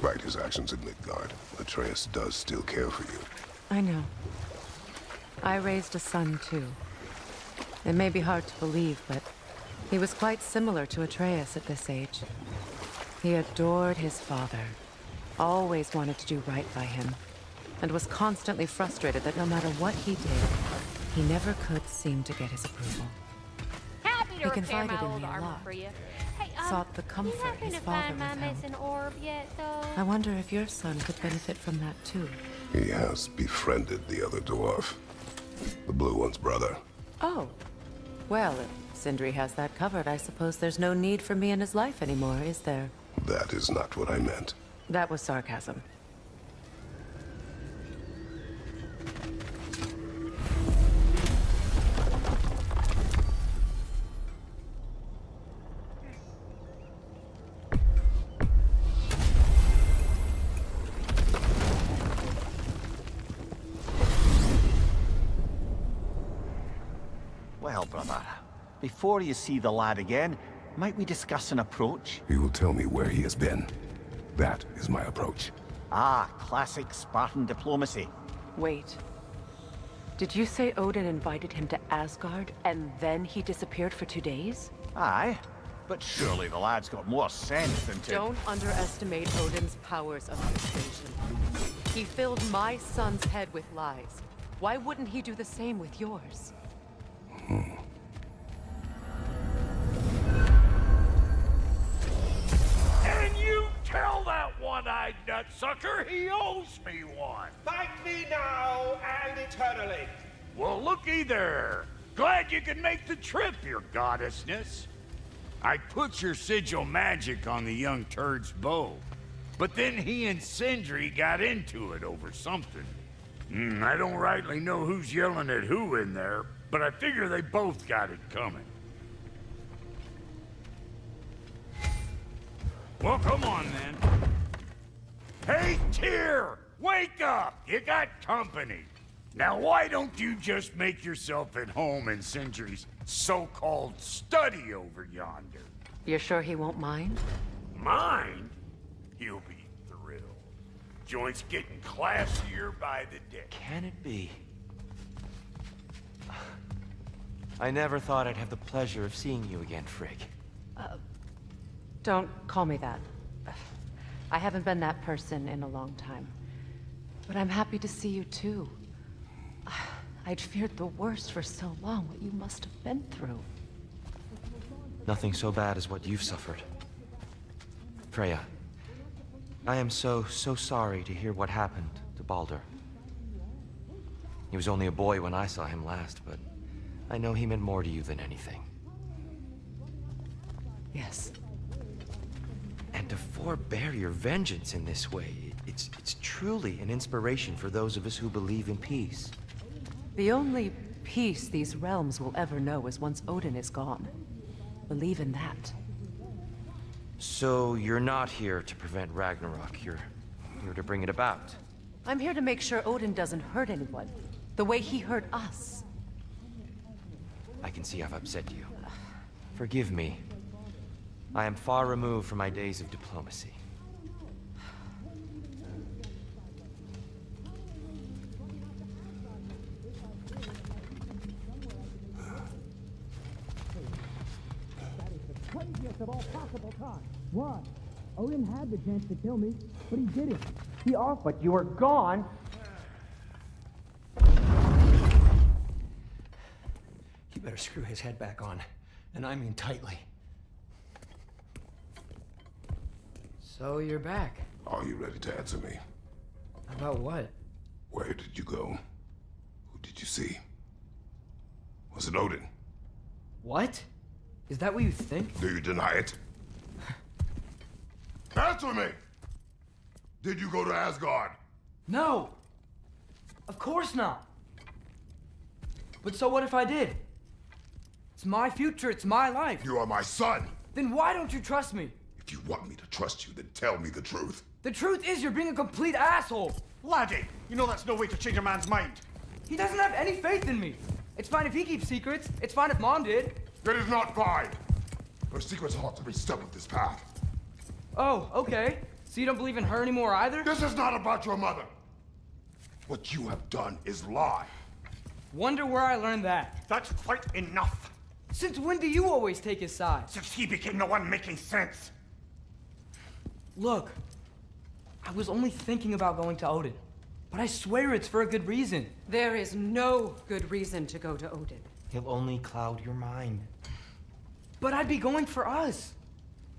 Despite his actions in Midgard, Atreus does still care for you. I know. I raised a son, too. It may be hard to believe, but he was quite similar to Atreus at this age. He adored his father, always wanted to do right by him, and was constantly frustrated that no matter what he did, he never could seem to get his approval. Happy to He repair confided my in old me a armor lot. for you. Hey, Sought the comfort you happen his to father find my withheld. missing orb yet, though? I wonder if your son could benefit from that, too. He has befriended the other dwarf. The blue one's brother. Oh. Well, if Sindri has that covered, I suppose there's no need for me in his life anymore, is there? That is not what I meant. That was sarcasm. Well, brother, before you see the lad again, might we discuss an approach? He will tell me where he has been. That is my approach. Ah, classic Spartan diplomacy. Wait. Did you say Odin invited him to Asgard, and then he disappeared for 2 days? Aye, but surely the lad's got more sense than to... Don't underestimate Odin's powers of persuasion. He filled my son's head with lies. Why wouldn't he do the same with yours? And you tell that one-eyed nutsucker he owes me one. Fight me now and eternally. Well, looky there. Glad you could make the trip, your goddessness. I put your sigil magic on the young turd's bow, but then he and Sindri got into it over something. I don't rightly know who's yelling at who in there, but I figure they both got it coming. Well, come on, then. Hey, Tyr! Wake up! You got company. Now, why don't you just make yourself at home in Sindri's so-called study over yonder? You're sure he won't mind? Mind? He'll be thrilled. Joint's getting classier by the day. Can it be? I never thought I'd have the pleasure of seeing you again, Frigg. Don't call me that. I haven't been that person in a long time. But I'm happy to see you too. I'd feared the worst for so long, what you must have been through. Nothing so bad as what you've suffered. Freya, I am so sorry to hear what happened to Baldur. He was only a boy when I saw him last, but I know he meant more to you than anything. Yes. And to forbear your vengeance in this way, it's truly an inspiration for those of us who believe in peace. The only peace these realms will ever know is once Odin is gone. Believe in that. So you're not here to prevent Ragnarok, you're here to bring it about. I'm here to make sure Odin doesn't hurt anyone, the way he hurt us. I can see I've upset you. Forgive me. I am far removed from my days of diplomacy. Craziest of all possible times. Why? Odin had the chance to kill me, but he didn't. He offered. But you were gone. You better screw his head back on, and I mean tightly. So you're back. Are you ready to answer me? About what? Where did you go? Who did you see? Was it Odin? What? Is that what you think? Do you deny it? Answer me! Did you go to Asgard? No! Of course not! But so what if I did? It's my future, it's my life. You are my son! Then why don't you trust me? If you want me to trust you, then tell me the truth. The truth is you're being a complete asshole! Laddie, you know that's no way to change a man's mind. He doesn't have any faith in me. It's fine if he keeps secrets. It's fine if Mom did. It is not fine! Her secrets haunt every step of this path. Oh, okay. So you don't believe in her anymore either? This is not about your mother. What you have done is lie. Wonder where I learned that. That's quite enough. Since when do you always take his side? Since he became the one making sense. Look, I was only thinking about going to Odin. But I swear it's for a good reason. There is no good reason to go to Odin. He'll only cloud your mind. But I'd be going for us.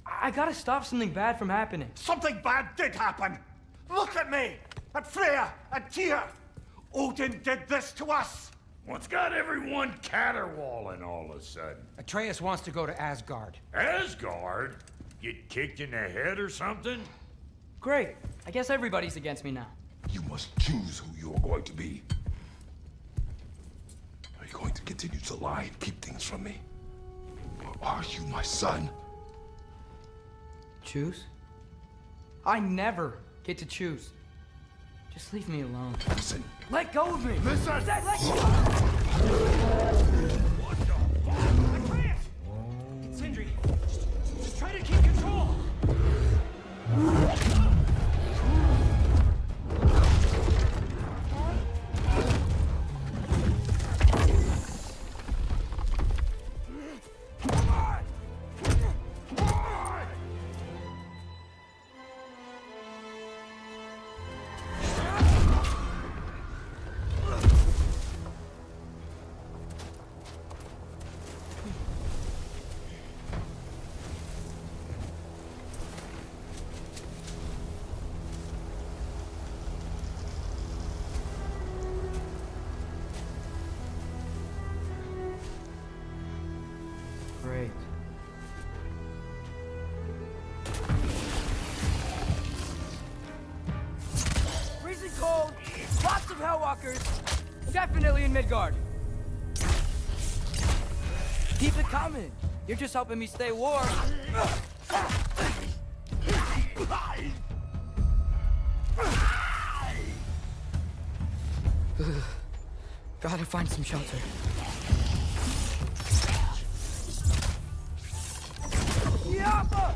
I gotta stop something bad from happening. Something bad did happen. Look at me, at Freya, at Tyr. Odin did this to us. What's got everyone caterwauling all of a sudden? Atreus wants to go to Asgard. Asgard? Get kicked in the head or something? Great. I guess everybody's against me now. You must choose who you are going to be. Are you going to continue to lie and keep things from me? Or are you my son? Choose? I never get to choose. Just leave me alone. Listen. Let go of me! Listen! Let go! Atreus! Sindri, just try to keep control. Great. Freezing cold, lots of Hellwalkers, definitely in Midgard. Keep it coming. You're just helping me stay warm. Gotta find some shelter. Yappa!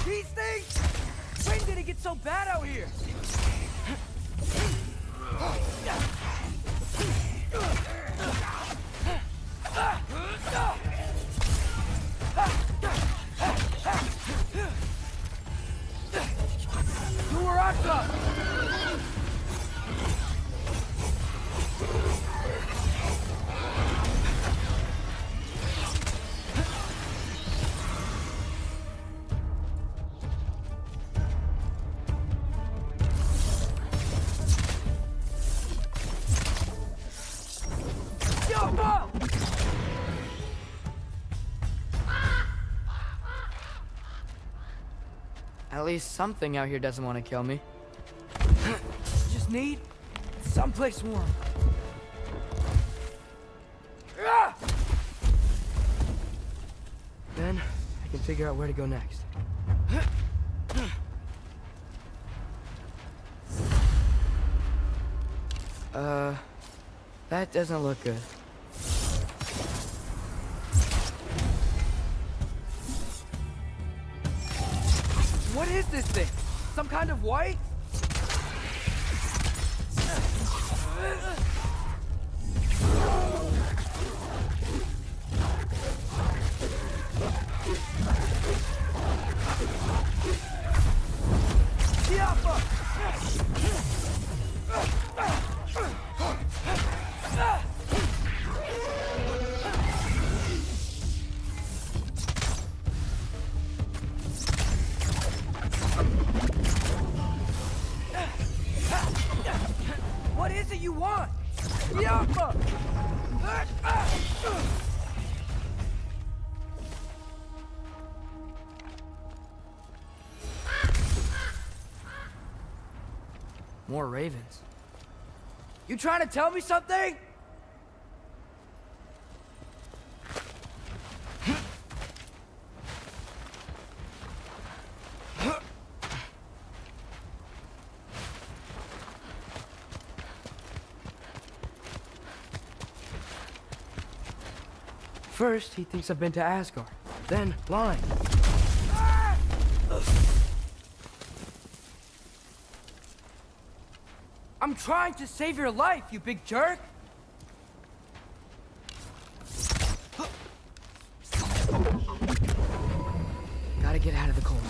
These things! When did it get so bad out here? At least something out here doesn't want to kill me. Just need someplace warm. Then I can figure out where to go next. That doesn't look good. What is this thing? Some kind of white? What is it you want? Yappa! More ravens. You trying to tell me something? First, he thinks I've been to Asgard. Then, blind. I'm trying to save your life, you big jerk! Gotta get out of the cold.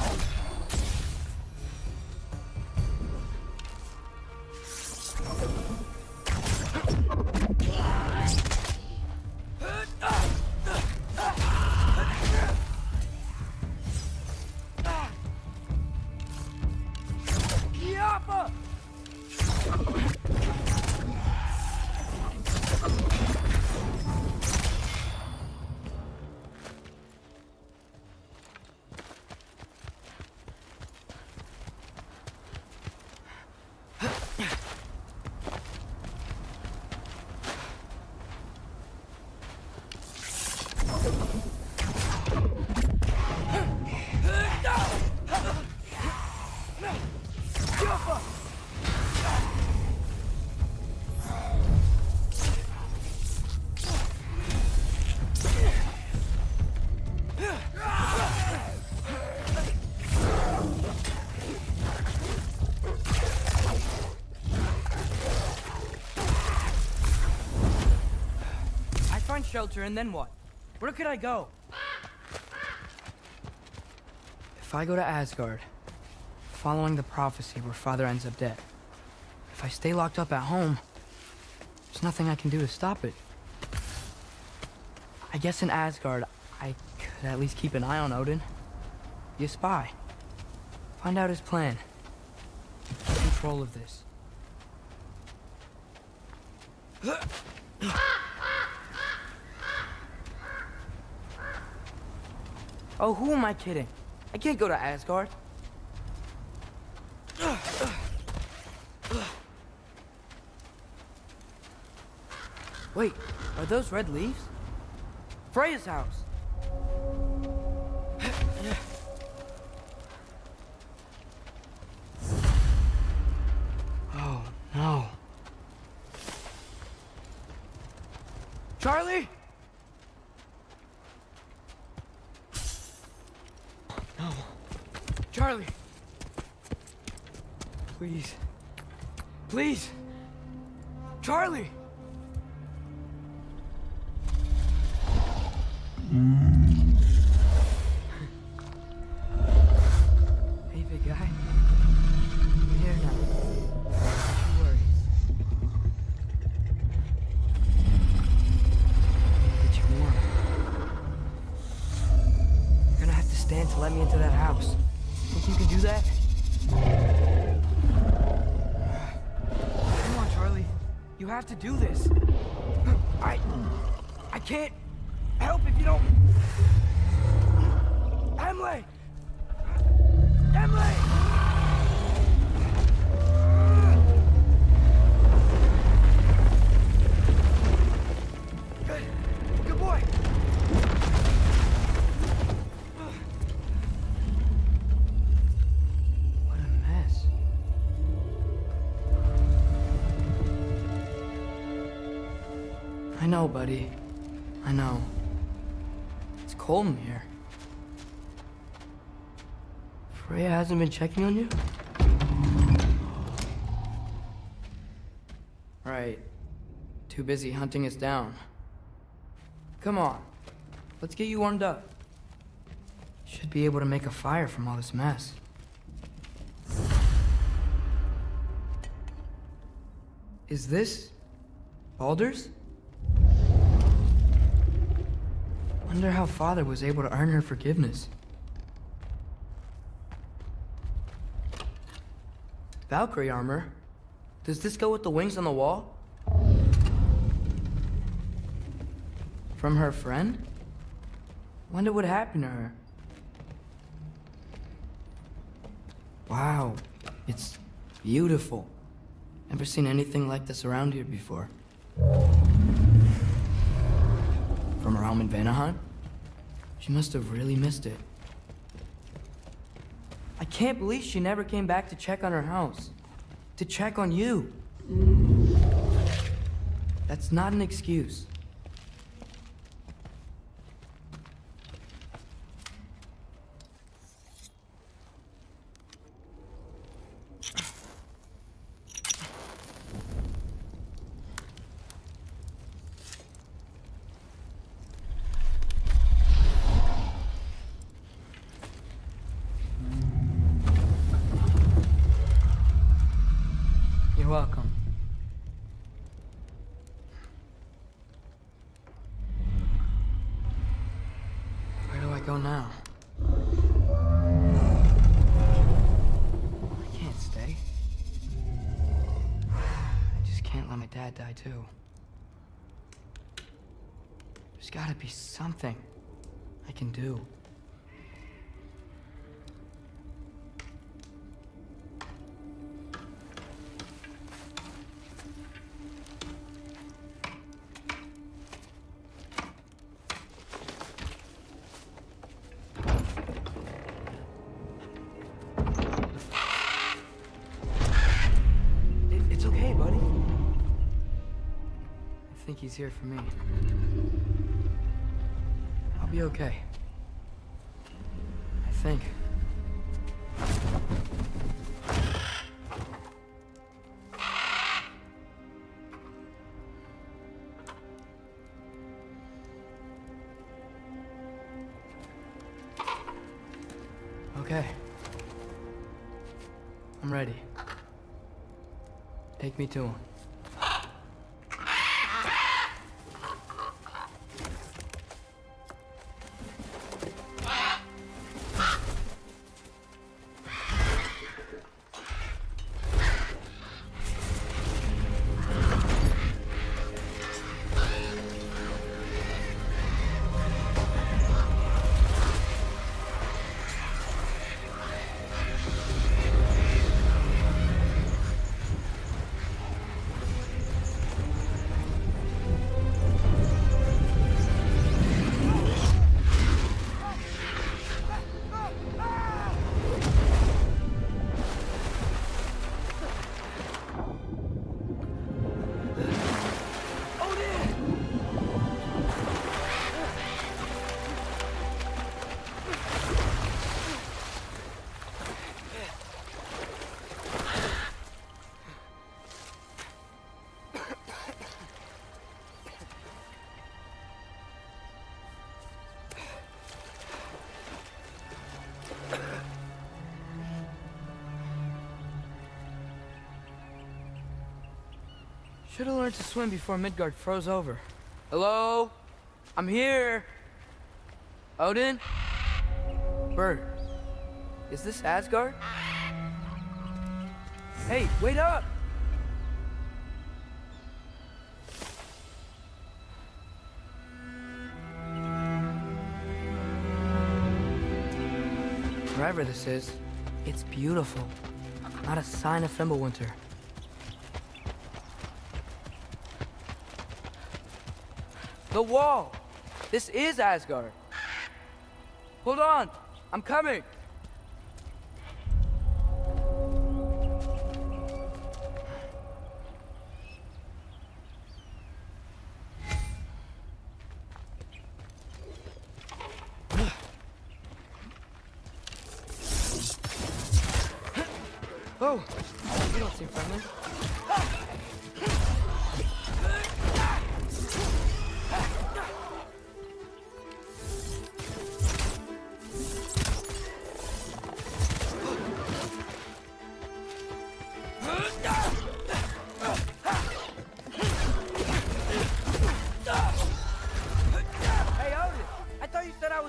Find shelter, and then what? Where could I go? If I go to Asgard, following the prophecy where Father ends up dead, if I stay locked up at home, there's nothing I can do to stop it. I guess in Asgard, I could at least keep an eye on Odin. Be a spy. Find out his plan. Take control of this. Oh, who am I kidding? I can't go to Asgard. Wait, are those red leaves? Freya's house. Oh, no. Charlie? No. Charlie. Please. Please. Charlie. Hey, big guy. I'm here now. Don't worry. Get you warm. You're gonna have to stand to let me into that house. Think you can do that? Come on, Charlie. You have to do this. I can't help if you don't. Emily! Emily! Good boy. What a mess. I know, buddy. I know. It's cold in here. Freya hasn't been checking on you? Right. Too busy hunting us down. Come on. Let's get you warmed up. Should be able to make a fire from all this mess. Is this Baldur's? Wonder how Father was able to earn her forgiveness. Valkyrie armor? Does this go with the wings on the wall? From her friend? Wonder what happened to her. Wow, it's beautiful. Never seen anything like this around here before. From her home in Vanaheim? She must have really missed it. I can't believe she never came back to check on her house. To check on you. That's not an excuse. now? I can't stay. I just can't let my dad die too. There's gotta be something I can do. It's okay, buddy. I think he's here for me. I'll be okay. I think. Okay. I'm ready. Take me to him. Should have learned to swim before Midgard froze over. Hello? I'm here. Odin? Bird. Is this Asgard? Hey, wait up! Wherever this is, it's beautiful. Not a sign of Fimbulwinter. The wall! This is Asgard! Hold on! I'm coming! Oh! You don't seem friendly.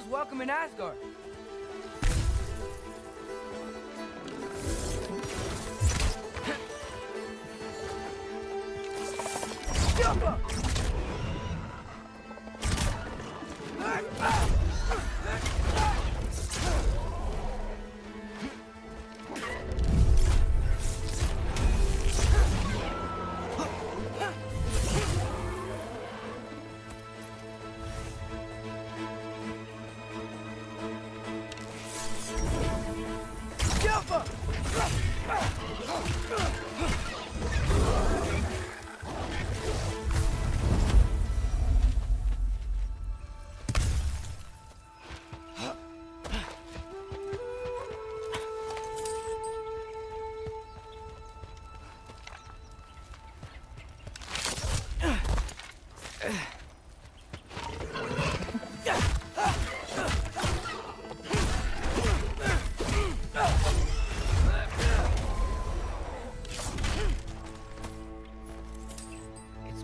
Welcome in Asgard.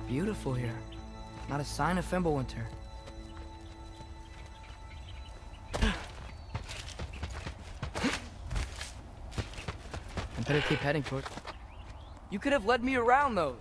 Beautiful here. Not a sign of Fimbulwinter. I better keep heading toward... You could have led me around those.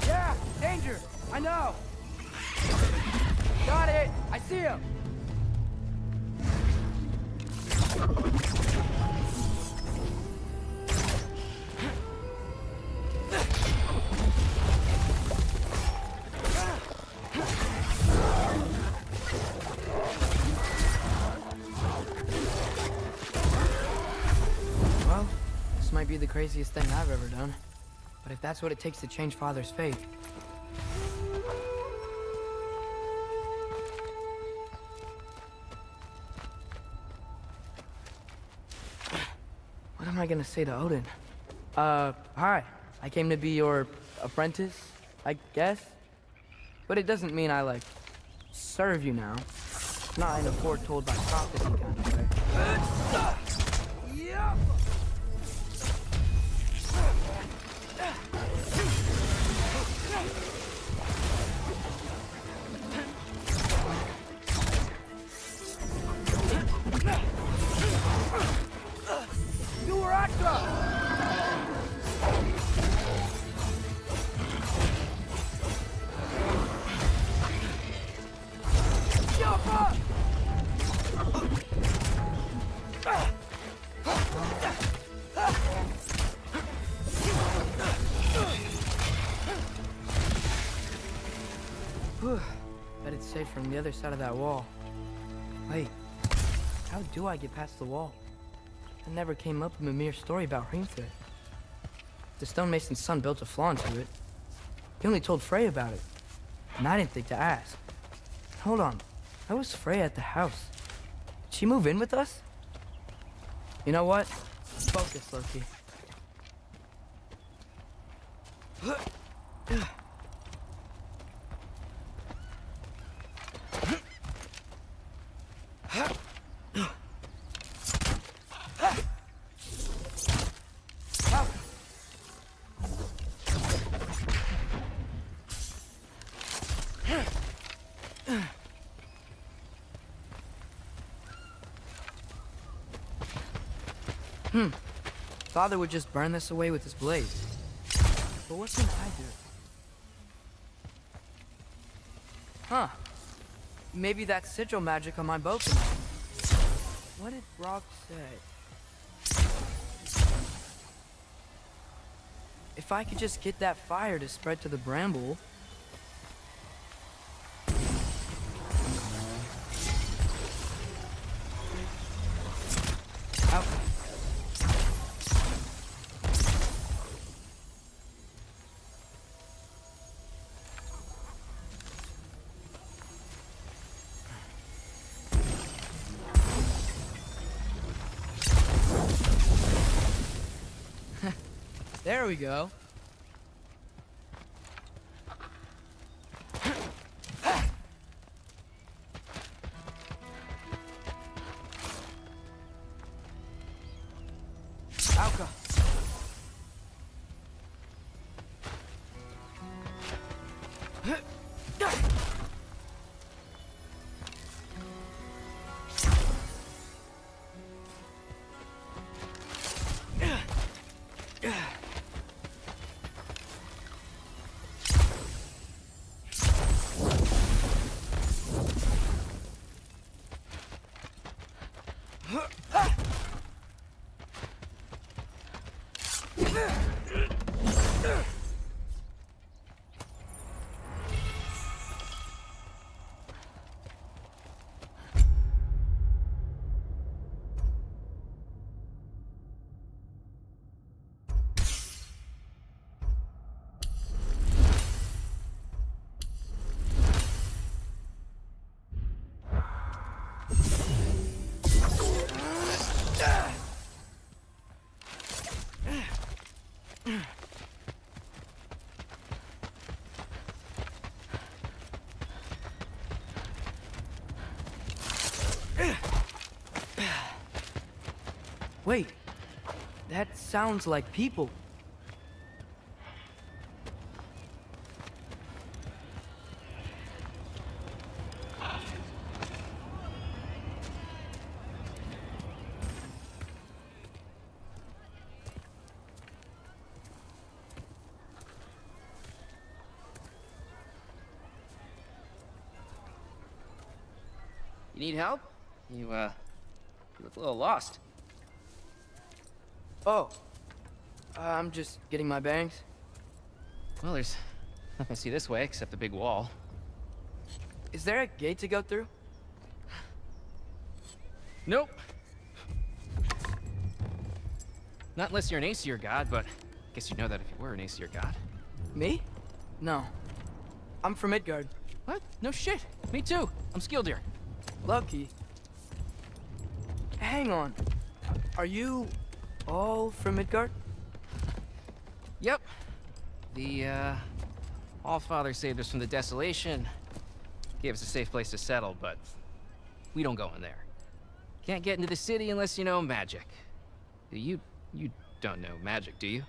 Yeah, danger! I know! Got it! I see him! Well, this might be the craziest thing I've ever done. But if that's what it takes to change Father's fate... What am I gonna say to Odin? Hi. I came to be your apprentice, I guess? But it doesn't mean I, like, serve you now. Not in a foretold by prophecy kind of way. Yeah. Bet it's safe from the other side of that wall. Wait, how do I get past the wall? It never came up in a mere story about Hrimthur. The stonemason's son built a flaw into it. He only told Frey about it, and I didn't think to ask. Hold on, how was Frey at the house? Did she move in with us? You know what? Focus, Loki. Father would just burn this away with his blade. But what can I do? Huh. Maybe that's sigil magic on my bow can help. What did Brock say? If I could just get that fire to spread to the bramble... Out. There we go. Alka. Wait, that sounds like people. You need help? You look a little lost. Oh, I'm just getting my bearings. Well, there's nothing to see this way except the big wall. Is there a gate to go through? Nope. Not unless you're an Aesir god, but I guess you'd know that if you were an Aesir god. Me? No. I'm from Midgard. What? No shit. Me too. I'm Skildir. Lucky. Hang on. Are you all from Midgard? Yep. The, Allfather saved us from the desolation. Gave us a safe place to settle, but we don't go in there. Can't get into the city unless you know magic. You don't know magic, do you?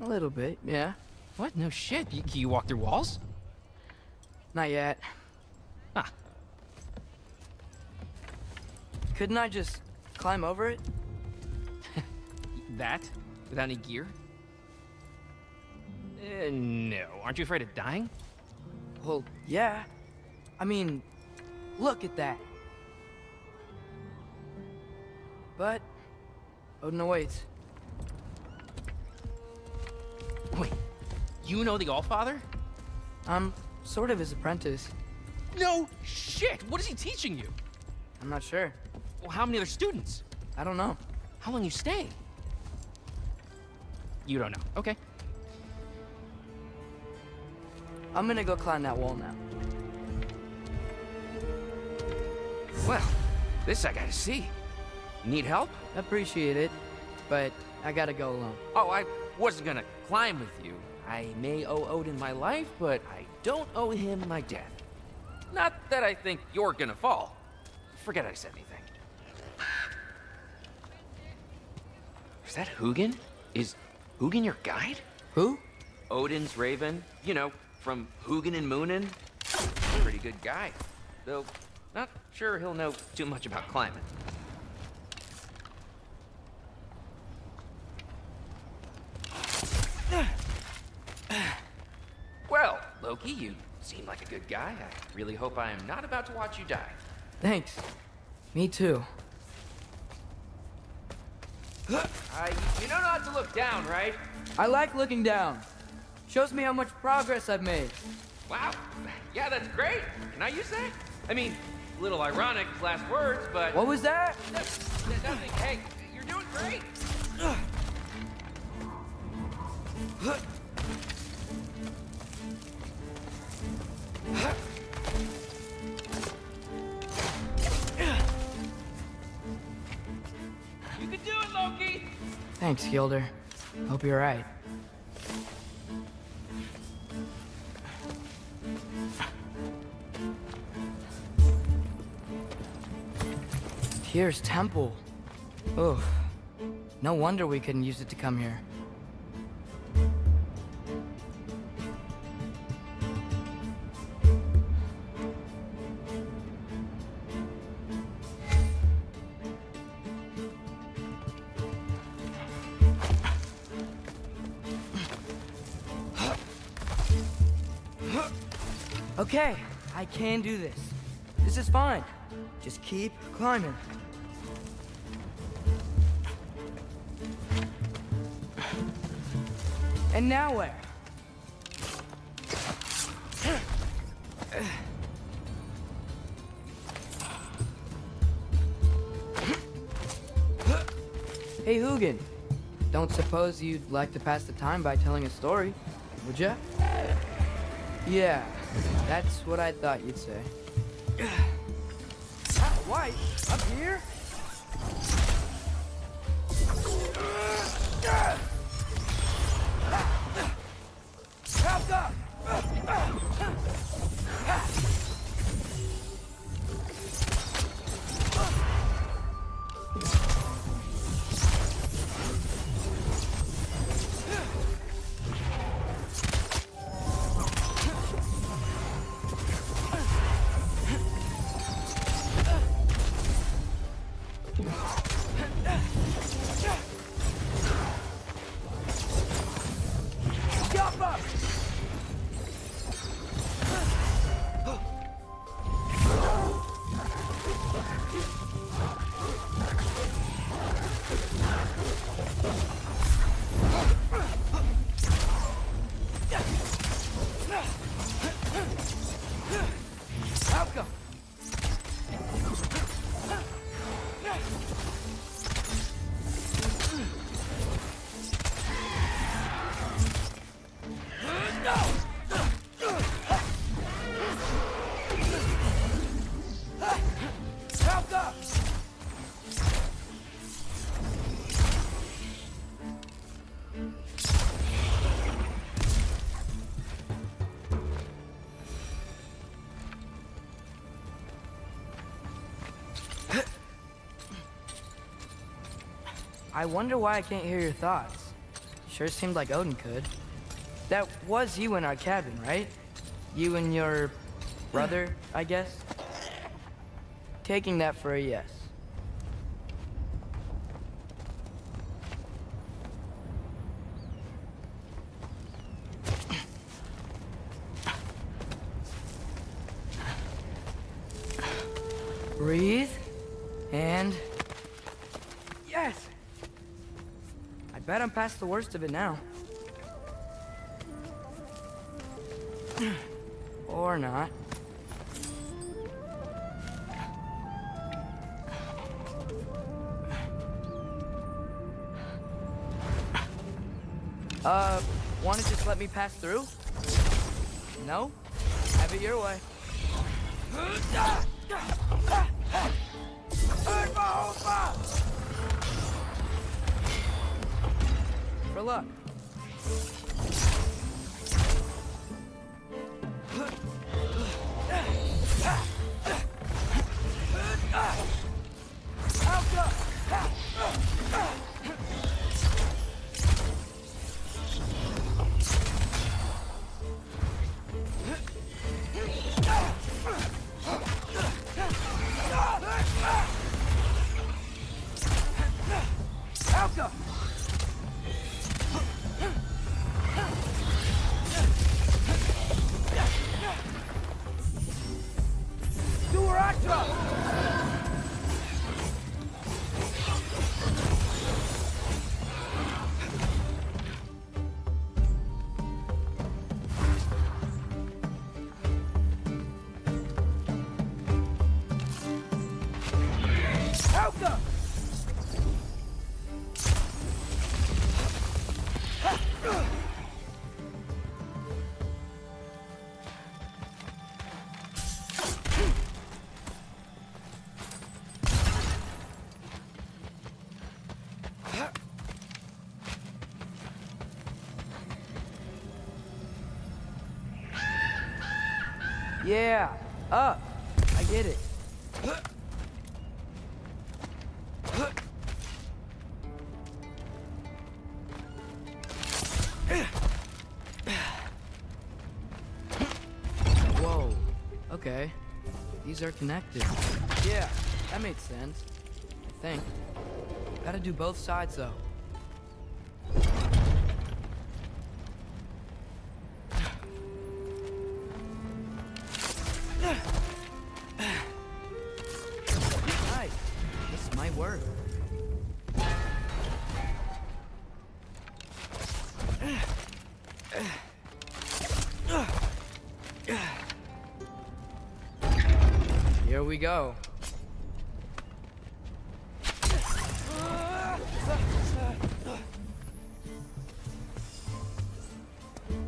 A little bit, yeah. What? No shit. You walk through walls? Not yet. Huh. Couldn't I just climb over it? That? Without any gear? No. Aren't you afraid of dying? Well, yeah. I mean, look at that. But Odin awaits. Wait, you know the Allfather? I'm sort of his apprentice. No shit! What is he teaching you? I'm not sure. Well, how many other students? I don't know. How long you stay? You don't know. Okay. I'm gonna go climb that wall now. Well, this I gotta see. Need help? Appreciate it, but I gotta go alone. Oh, I wasn't gonna climb with you. I may owe Odin my life, but I don't owe him my death. Not that I think you're gonna fall. Forget I said anything. Is that Hugin? Is Hugin your guide? Who? Odin's raven. You know, from Hugin and Moonin. Pretty good guy. Though, not sure he'll know too much about climbing. Well, Loki, you seem like a good guy. I really hope I am not about to watch you die. Thanks. Me too. You know not to look down, right? I like looking down. Shows me how much progress I've made. Wow. Yeah, that's great. Can I use that? I mean, a little ironic, last words, but... What was that? Nothing. Hey, you're doing great. You can do it, Loki! Thanks, Gilder. Hope you're right. Tyr's temple. Oh, no wonder we couldn't use it to come here. Okay, I can do this. This is fine. Just keep climbing. And now where? Hey, Hugin. Don't suppose you'd like to pass the time by telling a story, would ya? Yeah, that's what I thought you'd say. White, up here? I wonder why I can't hear your thoughts. Sure seemed like Odin could. That was you in our cabin, right? You and your brother, I guess? Taking that for a yes. Breathe, and... yes! I bet I'm past the worst of it now. Or not. Wanna just let me pass through? No? Have it your way. For luck. Yeah, up. I get it. Whoa. Okay. These are connected. Yeah, that makes sense. I think. Gotta do both sides, though. Nice. This might work. Here we go.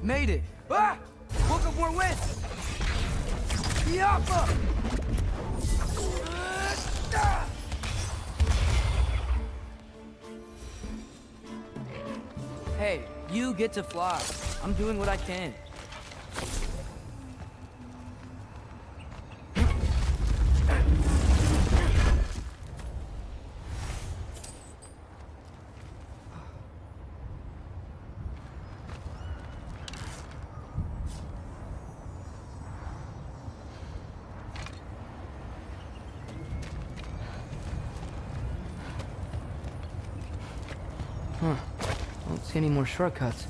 Made it! Ah! Look up more wind! Yappa! Hey, you get to fly. I'm doing what I can. Huh. Don't see any more shortcuts.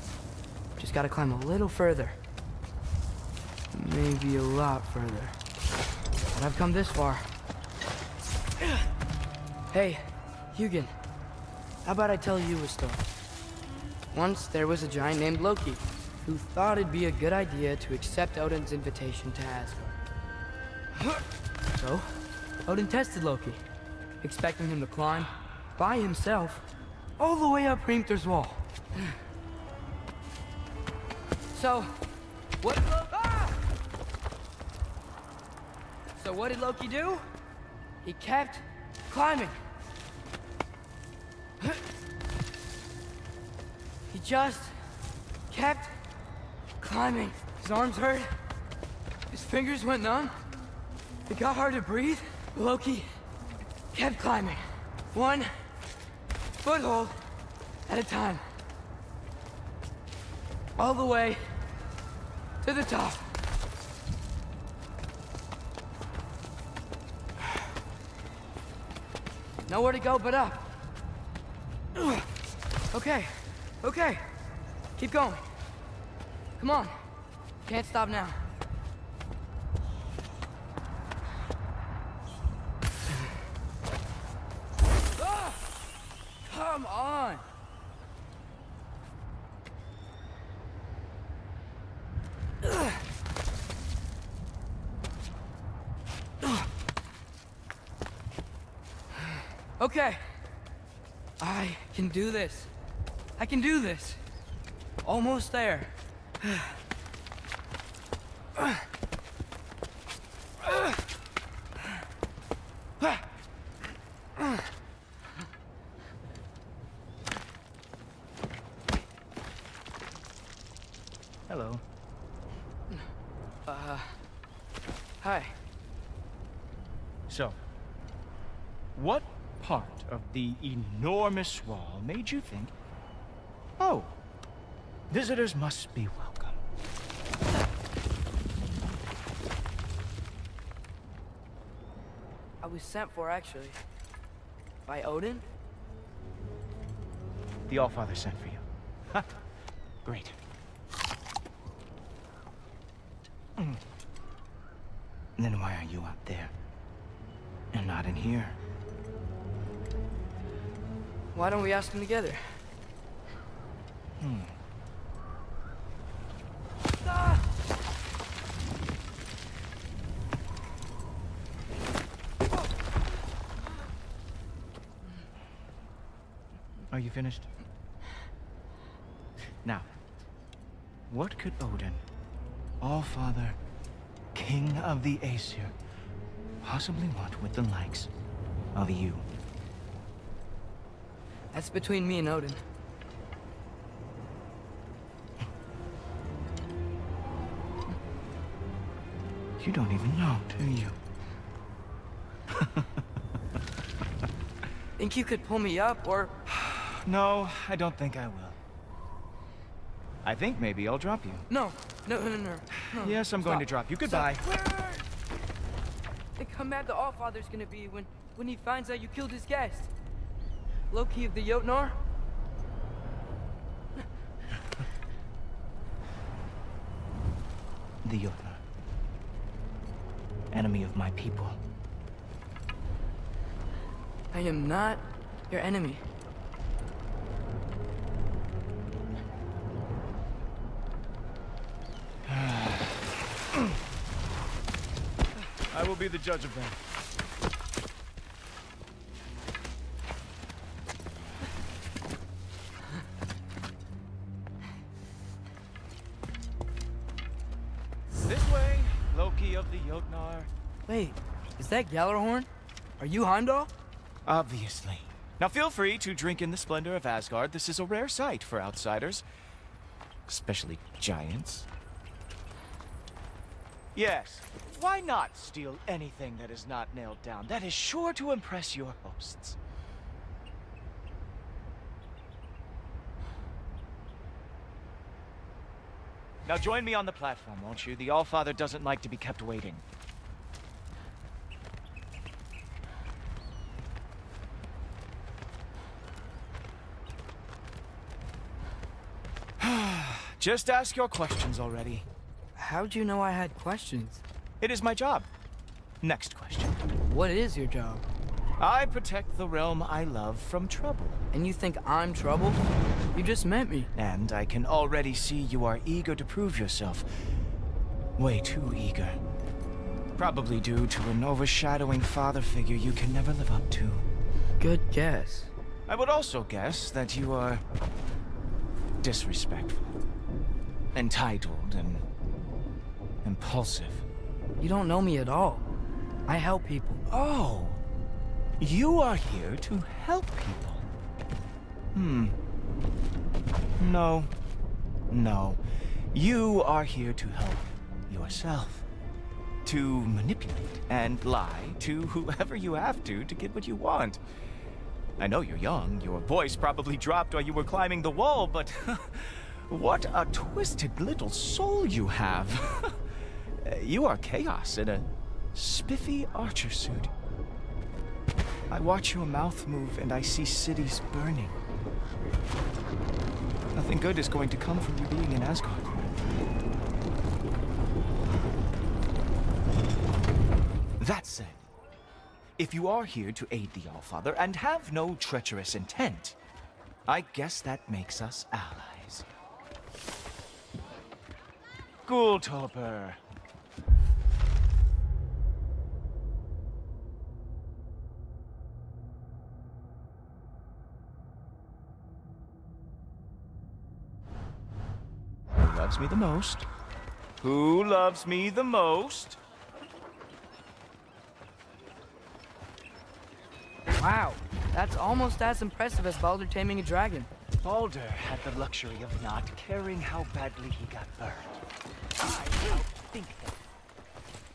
Just gotta climb a little further. Maybe a lot further. But I've come this far. Hey, Hugin. How about I tell you a story? Once there was a giant named Loki who thought it'd be a good idea to accept Odin's invitation to Asgard. So, Odin tested Loki, expecting him to climb by himself all the way up Hrimthur's wall. So, what did Loki do? He kept climbing. He just kept climbing. His arms hurt. His fingers went numb. It got hard to breathe. Loki kept climbing. One foothold at a time. All the way to the top. Nowhere to go but up. Okay, okay. Keep going. Come on. Can't stop now. Come on. Okay. I can do this. I can do this. Almost there. Hello. Hi. So, what part of the enormous wall made you think, oh, visitors must be welcome? I was sent for, actually. By Odin? The Allfather sent for you. Ha! Great. Then why are you up there? And not in here? Why don't we ask them together? Are you finished? Now, what could Odin, Allfather, King of the Aesir, possibly want with the likes of you? That's between me and Odin. You don't even know, do you? Think you could pull me up, or... No, I don't think I will. I think maybe I'll drop you. No. Yes, I'm going to drop you. Goodbye. Stop. Wait. Think how mad the Allfather's gonna be when he finds out you killed his guest. Loki of the Jotnar? The Jotnar. Enemy of my people. I am not your enemy. I will be the judge of that. This way, Loki of the Jotnar. Wait, is that Gjallarhorn? Are you Heimdall? Obviously. Now feel free to drink in the splendor of Asgard. This is a rare sight for outsiders. Especially giants. Yes, why not steal anything that is not nailed down? That is sure to impress your hosts. Now join me on the platform, won't you? The Allfather doesn't like to be kept waiting. Just ask your questions already. How'd you know I had questions? It is my job. Next question. What is your job? I protect the realm I love from trouble. And you think I'm trouble? You just met me. And I can already see you are eager to prove yourself. Way too eager. Probably due to an overshadowing father figure you can never live up to. Good guess. I would also guess that you are disrespectful, entitled, and impulsive. You don't know me at all. I help people. Oh, you are here to help people. No. You are here to help yourself. To manipulate and lie to whoever you have to get what you want. I know you're young. Your voice probably dropped while you were climbing the wall, but what a twisted little soul you have. You are chaos in a spiffy archer suit. I watch your mouth move and I see cities burning. Nothing good is going to come from you being in Asgard. That said, if you are here to aid the Allfather and have no treacherous intent, I guess that makes us allies. Ghoultoper. Who loves me the most? Who loves me the most? Wow, that's almost as impressive as Baldur taming a dragon. Baldur had the luxury of not caring how badly he got burned. I outthink them.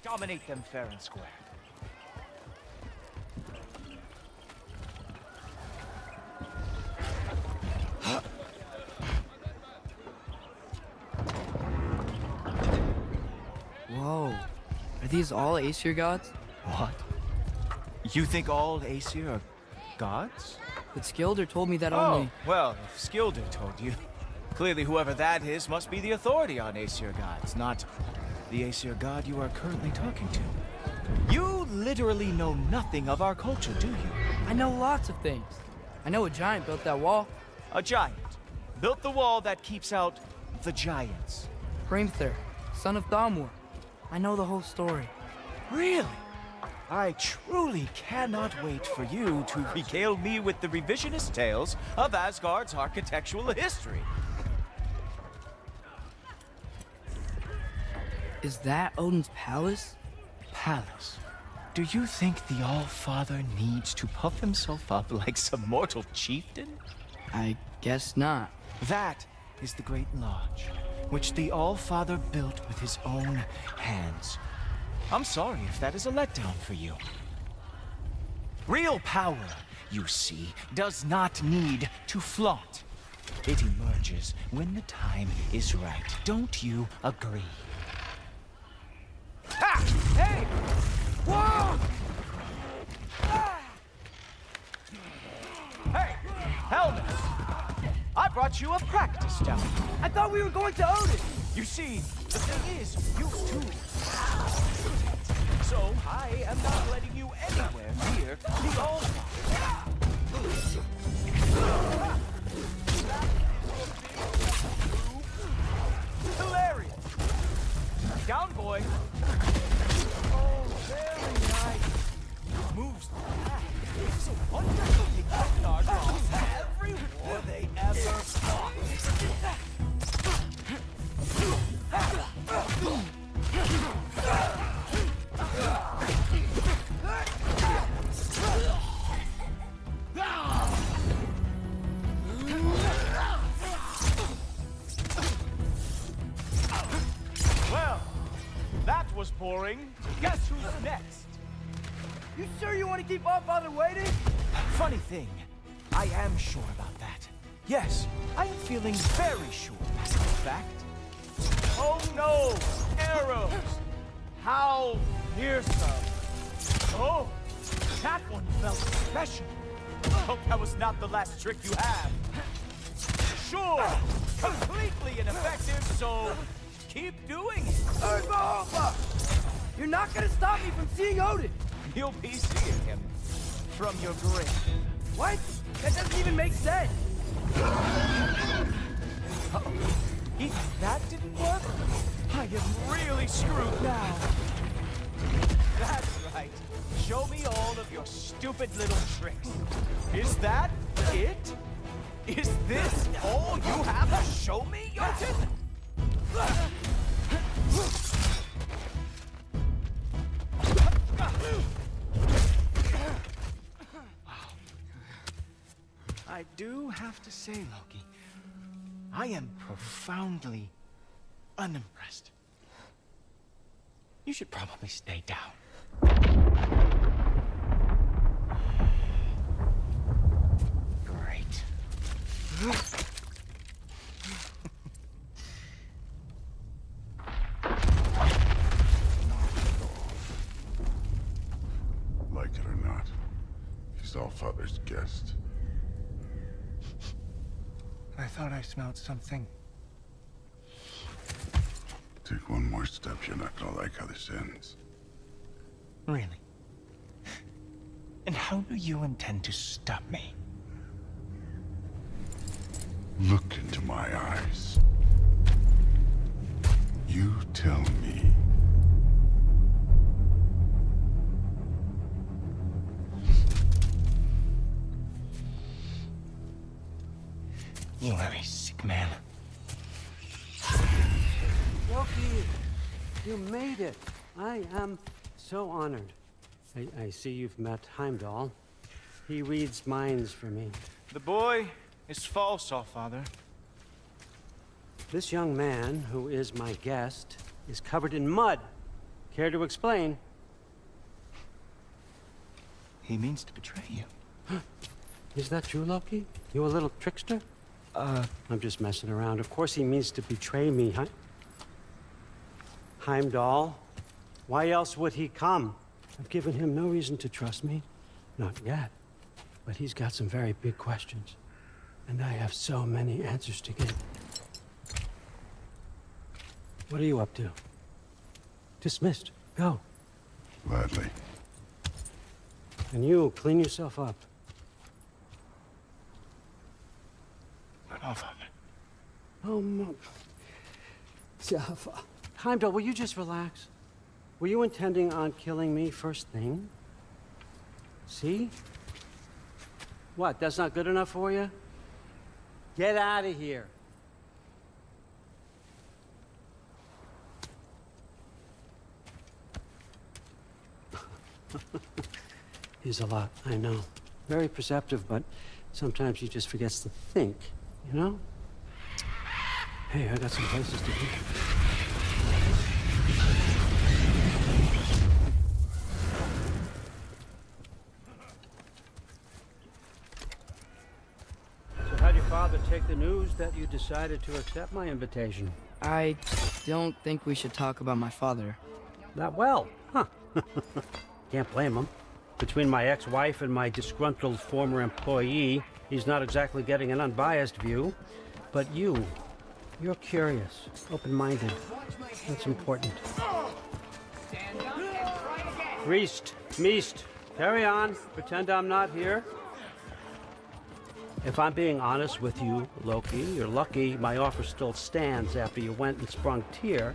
Dominate them fair and square. Whoa, are these all Aesir gods? What? You think all Aesir are gods? But Skilder told me that Oh, only... well, if Skilder told you, clearly whoever that is must be the authority on Aesir gods, not the Aesir god you are currently talking to. You literally know nothing of our culture, do you? I know lots of things. I know a giant built that wall. A giant built the wall that keeps out the giants. Hrimthur, son of Thamur. I know the whole story. Really? I truly cannot wait for you to regale me with the revisionist tales of Asgard's architectural history. Is that Odin's palace? Palace? Do you think the All-Father needs to puff himself up like some mortal chieftain? I guess not. That is the Great Lodge, which the All-Father built with his own hands. I'm sorry if that is a letdown for you. Real power, you see, does not need to flaunt. It emerges when the time is right. Don't you agree? Ha! Hey! Whoa! Ah! Hey! Helmet! I brought you a practice down. I thought we were going to Odin! You see, the thing is, you too. So I am not letting you anywhere near the All-Father. Hilarious! Down, boy! Oh, very nice. Moves back. It's a wonderful thing that our dogs every war they ever fought. Well, that was boring. Guess who's next? You sure you want to keep Allfather waiting? Funny thing, I am sure about that. Yes, I am feeling very sure, as a fact. Oh no! Arrows! How fearsome! Oh, that one felt special. Hope that was not the last trick you have. Sure, completely ineffective, so keep doing it. You're not gonna stop me from seeing Odin! You'll be seeing him from your grave. What? That doesn't even make sense! If that didn't work, I am really screwed now. That's right. Show me all of your stupid little tricks. Is that it? Is this all you have to show me, Jotun? I do have to say, Loki, I am profoundly unimpressed. You should probably stay down. Great. Like it or not, he's Allfather's guest. I thought I smelled something. Take one more step, you're not gonna like how this ends. Really? And how do you intend to stop me? Look into my eyes. You tell me. You are a sick man. Loki, you made it. I am so honored. I see you've met Heimdall. He reads minds for me. The boy is false, Allfather. This young man, who is my guest, is covered in mud. Care to explain? He means to betray you. Is that true, Loki? You a little trickster? I'm just messing around. Of course he means to betray me, Heimdall. Why else would he come? I've given him no reason to trust me. Not yet. But he's got some very big questions. And I have so many answers to give. What are you up to? Dismissed. Go. Gladly. And you, clean yourself up. But Allfather. Oh, Heimdall, will you just relax? Were you intending on killing me first thing? See? What, that's not good enough for you? Get out of here. He's a lot, I know. Very perceptive, but sometimes he just forgets to think, you know? Hey, I got some places to be. So how'd your father take the news that you decided to accept my invitation? I don't think we should talk about my father. That well, huh? Can't blame him. Between my ex-wife and my disgruntled former employee, he's not exactly getting an unbiased view. But you're curious, open-minded. That's important. Priest, Meest, carry on. Pretend I'm not here. If I'm being honest with you, Loki, you're lucky my offer still stands after you went and sprung Tyr.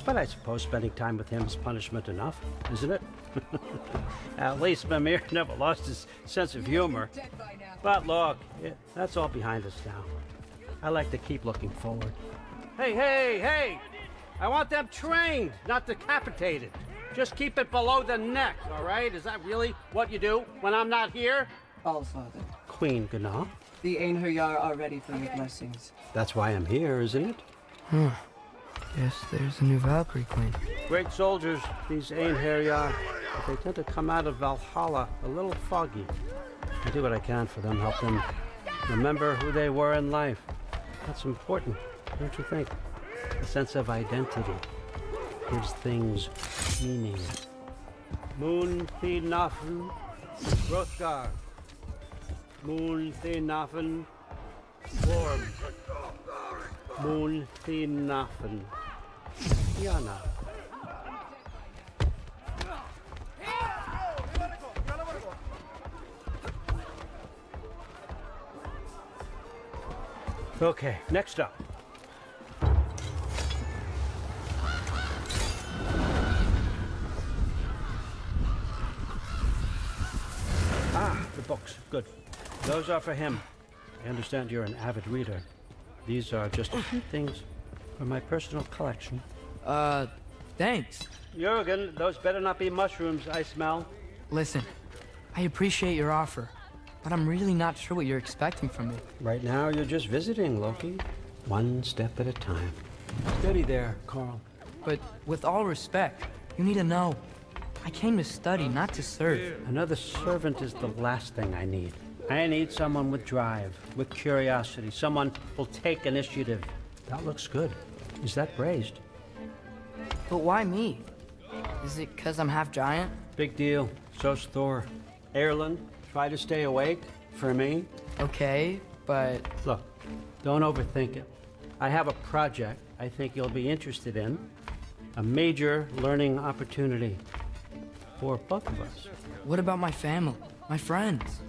But I suppose spending time with him is punishment enough, isn't it? At least Mimir never lost his sense of humor. But look, that's all behind us now. I like to keep looking forward. Hey! I want them trained, not decapitated. Just keep it below the neck, all right? Is that really what you do when I'm not here? Allfather, Queen Gná. the Einherjar are ready for your blessings. That's why I'm here, isn't it? Guess there's a new Valkyrie Queen. Great soldiers, these Einherjar. But they tend to come out of Valhalla a little foggy. I do what I can for them, help them remember who they were in life. That's important, don't you think? A sense of identity gives things meaning. Moon Thinafen, Hrothgar. Moon Thinafen, Worm. Moon Thinafen. Yana. Okay, next up. Ah, the books. Good. Those are for him. I understand you're an avid reader. These are just a few things from my personal collection. Thanks. Jurgen, those better not be mushrooms I smell. Listen, I appreciate your offer, but I'm really not sure what you're expecting from me. Right now, you're just visiting, Loki. One step at a time. Steady there, Carl. But with all respect, you need to know. I came to study, not to serve. Another servant is the last thing I need. I need someone with drive, with curiosity, someone who'll take initiative. That looks good. Is that braised? But why me? Is it 'cause I'm half giant? Big deal. So's Thor. Erland, try to stay awake for me. Okay, but... Look, don't overthink it. I have a project I think you'll be interested in. A major learning opportunity for both of us. What about my family? My friends?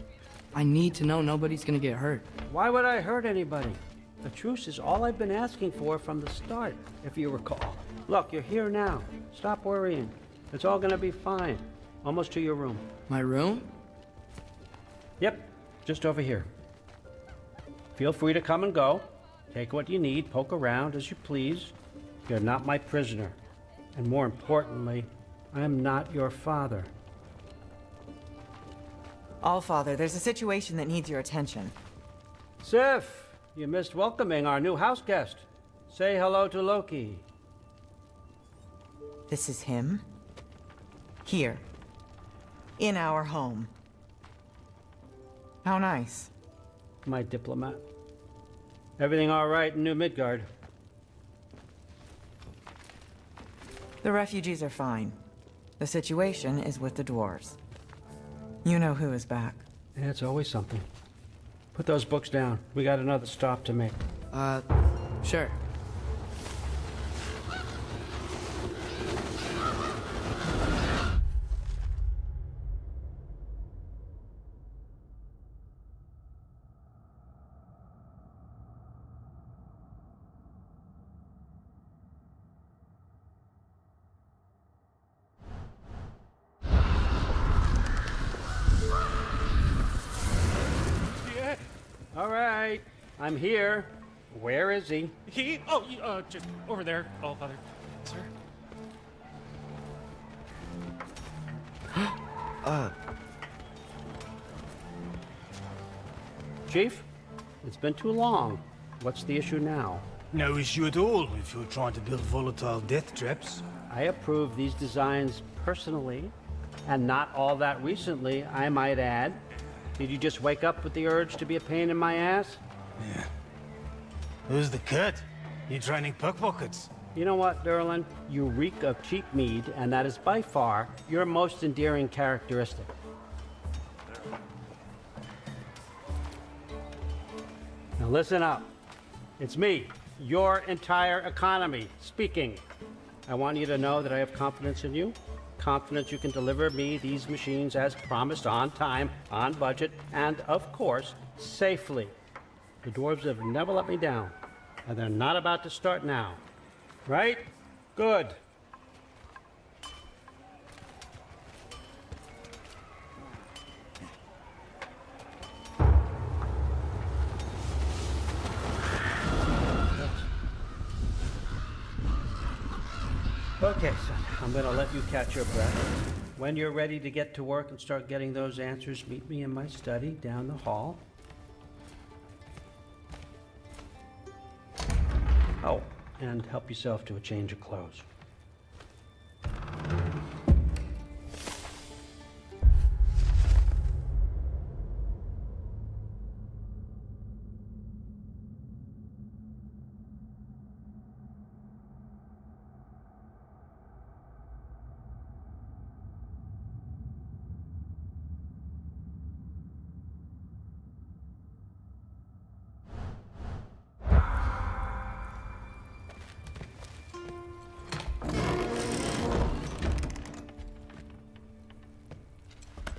I need to know nobody's gonna get hurt. Why would I hurt anybody? A truce is all I've been asking for from the start, if you recall. Look, you're here now. Stop worrying. It's all gonna be fine. Almost to your room. My room? Yep, just over here. Feel free to come and go. Take what you need, poke around as you please. You're not my prisoner. And more importantly, I'm not your father. Allfather, there's a situation that needs your attention. Sif, you missed welcoming our new house guest. Say hello to Loki. This is him. Here. In our home. How nice. My diplomat. Everything all right in New Midgard? The refugees are fine. The situation is with the dwarves. You know who is back. Yeah, it's always something. Put those books down. We got another stop to make. Sure. All right, I'm here. Where is he? He? Just over there, Allfather. Sir? Chief, it's been too long. What's the issue now? No issue at all if you're trying to build volatile death traps. I approve these designs personally, and not all that recently, I might add. Did you just wake up with the urge to be a pain in my ass? Yeah. Who's the cut? You training pickpockets? You know what, Derlin? You reek of cheap mead, and that is by far your most endearing characteristic. Now listen up. It's me, your entire economy, speaking. I want you to know that I have confidence in you. Confidence you can deliver me these machines as promised, on time, on budget, and of course, safely. The dwarves have never let me down, and they're not about to start now. Right? Good. Okay, son, I'm gonna let you catch your breath. When you're ready to get to work and start getting those answers, meet me in my study down the hall. Oh, and help yourself to a change of clothes.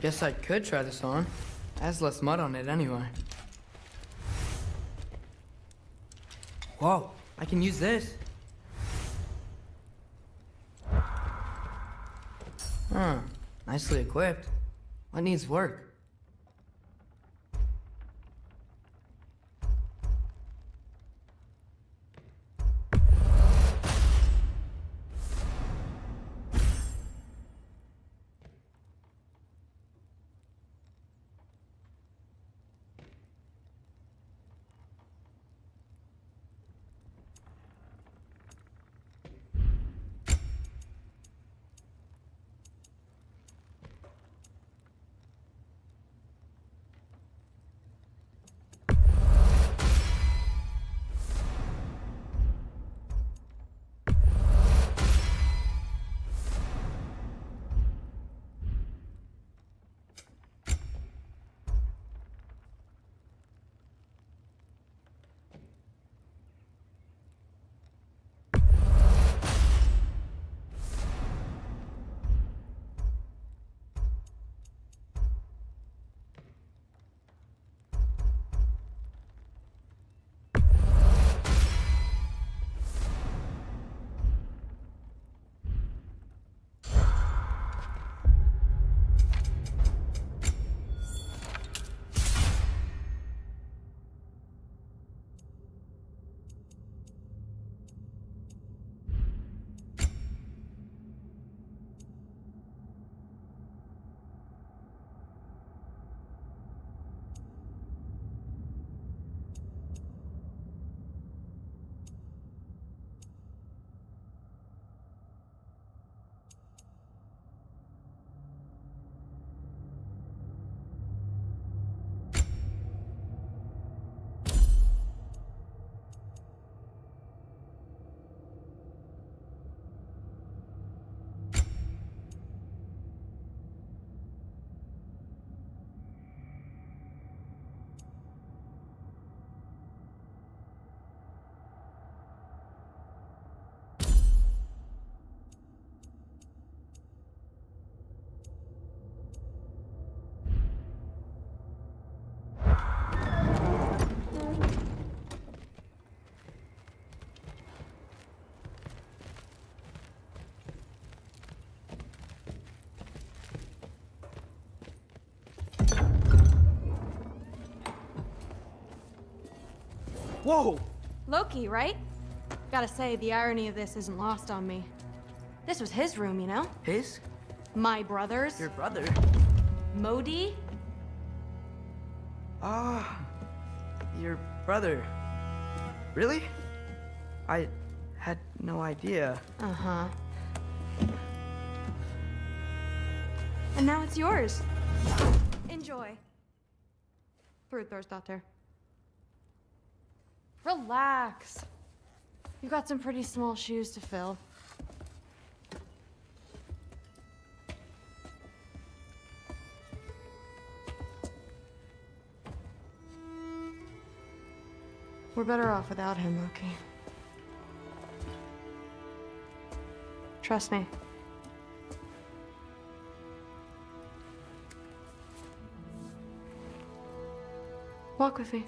Guess I could try this on. It has less mud on it anyway. Whoa, I can use this. Huh, nicely equipped. What needs work? Whoa! Loki, right? Gotta say, the irony of this isn't lost on me. This was his room, you know? His? My brother's. Your brother? Modi? Ah, your brother. Really? I had no idea. Uh-huh. And now it's yours. Enjoy. Thor's Relax. You've got some pretty small shoes to fill. We're better off without him, Loki. Trust me. Walk with me.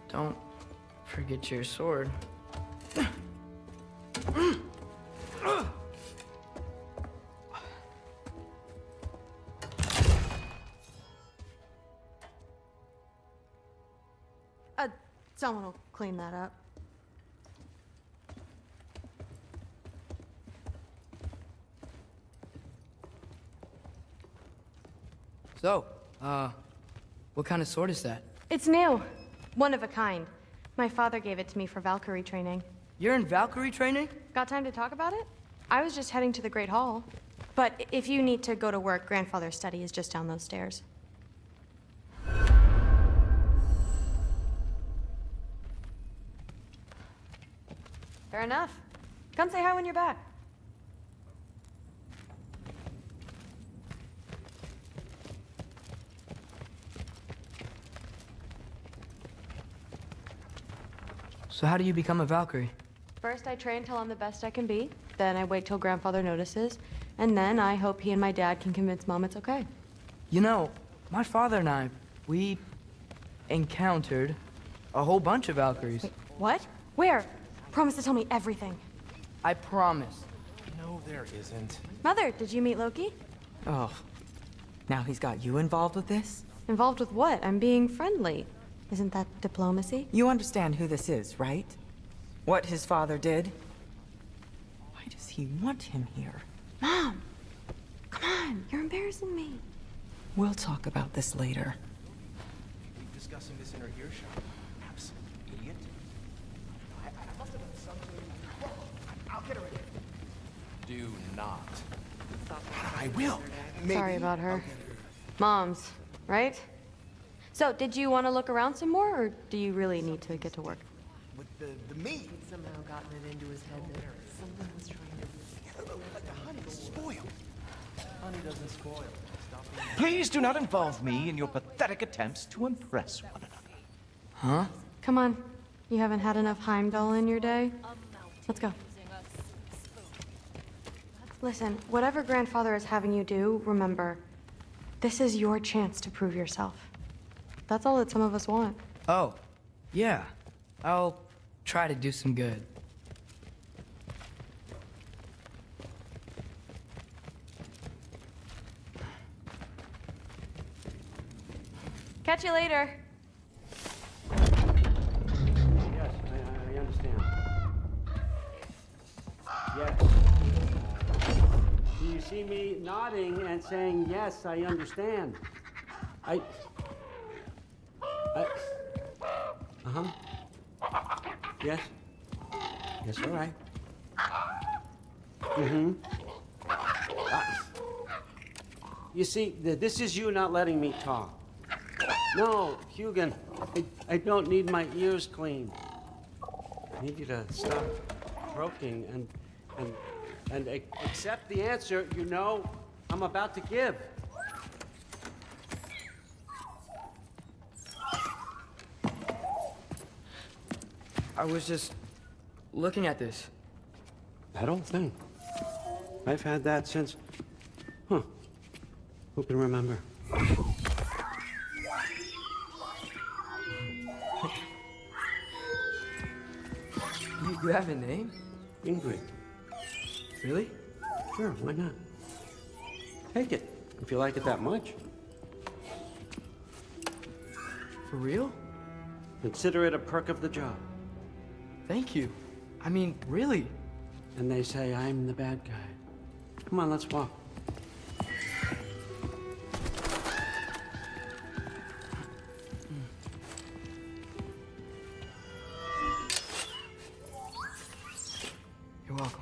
Don't forget your sword. Someone will clean that up. So, what kind of sword is that? It's new. One of a kind. My father gave it to me for Valkyrie training. You're in Valkyrie training? Got time to talk about it? I was just heading to the Great Hall. But if you need to go to work, Grandfather's study is just down those stairs. Fair enough. Come say hi when you're back. So how do you become a Valkyrie? First, I train till I'm the best I can be. then I wait till Grandfather notices, and then I hope he and my dad can convince Mom it's okay. You know, my father and I, we encountered a whole bunch of Valkyries. Wait, what? Where? Promise to tell me everything. I promise. No, there isn't. Mother, did you meet Loki? Oh, now he's got you involved with this? Involved with what? I'm being friendly. Isn't that diplomacy? You understand who this is, right? What his father did? Why does he want him here? Mom! Come on, you're embarrassing me. We'll talk about this later. We're discussing this in our earshot. Perhaps, idiot. I must have done something. I'll get her again. Do not. I will. Maybe. Sorry about her. Mom's, right? So, did you want to look around some more, or do you really need to get to work? With the meat. He'd somehow gotten it into his head that someone was trying to... But the honey's spoiled. Honey doesn't spoil. Stop being... Please do not involve me in your pathetic attempts to impress one another. Huh? Come on. You haven't had enough Heimdall in your day? Let's go. Listen, whatever Grandfather is having you do, remember, this is your chance to prove yourself. That's all that some of us want. Oh, yeah. I'll try to do some good. Catch you later. Yes, I understand. Yes. Do you see me nodding and saying, yes, I understand? Uh-huh. Yes. Yes, all right. Mm-hmm. You see, this is you not letting me talk. No, Hugin, I don't need my ears cleaned. I need you to stop croaking and accept the answer you know I'm about to give. I was just looking at this. That old thing. I've had that since... Huh. Who can remember? You have a name? Ingrid. Really? Sure, why not? Take it, if you like it that much. For real? Consider it a perk of the job. Thank you. I mean, really. And they say I'm the bad guy. Come on, let's walk. You're welcome.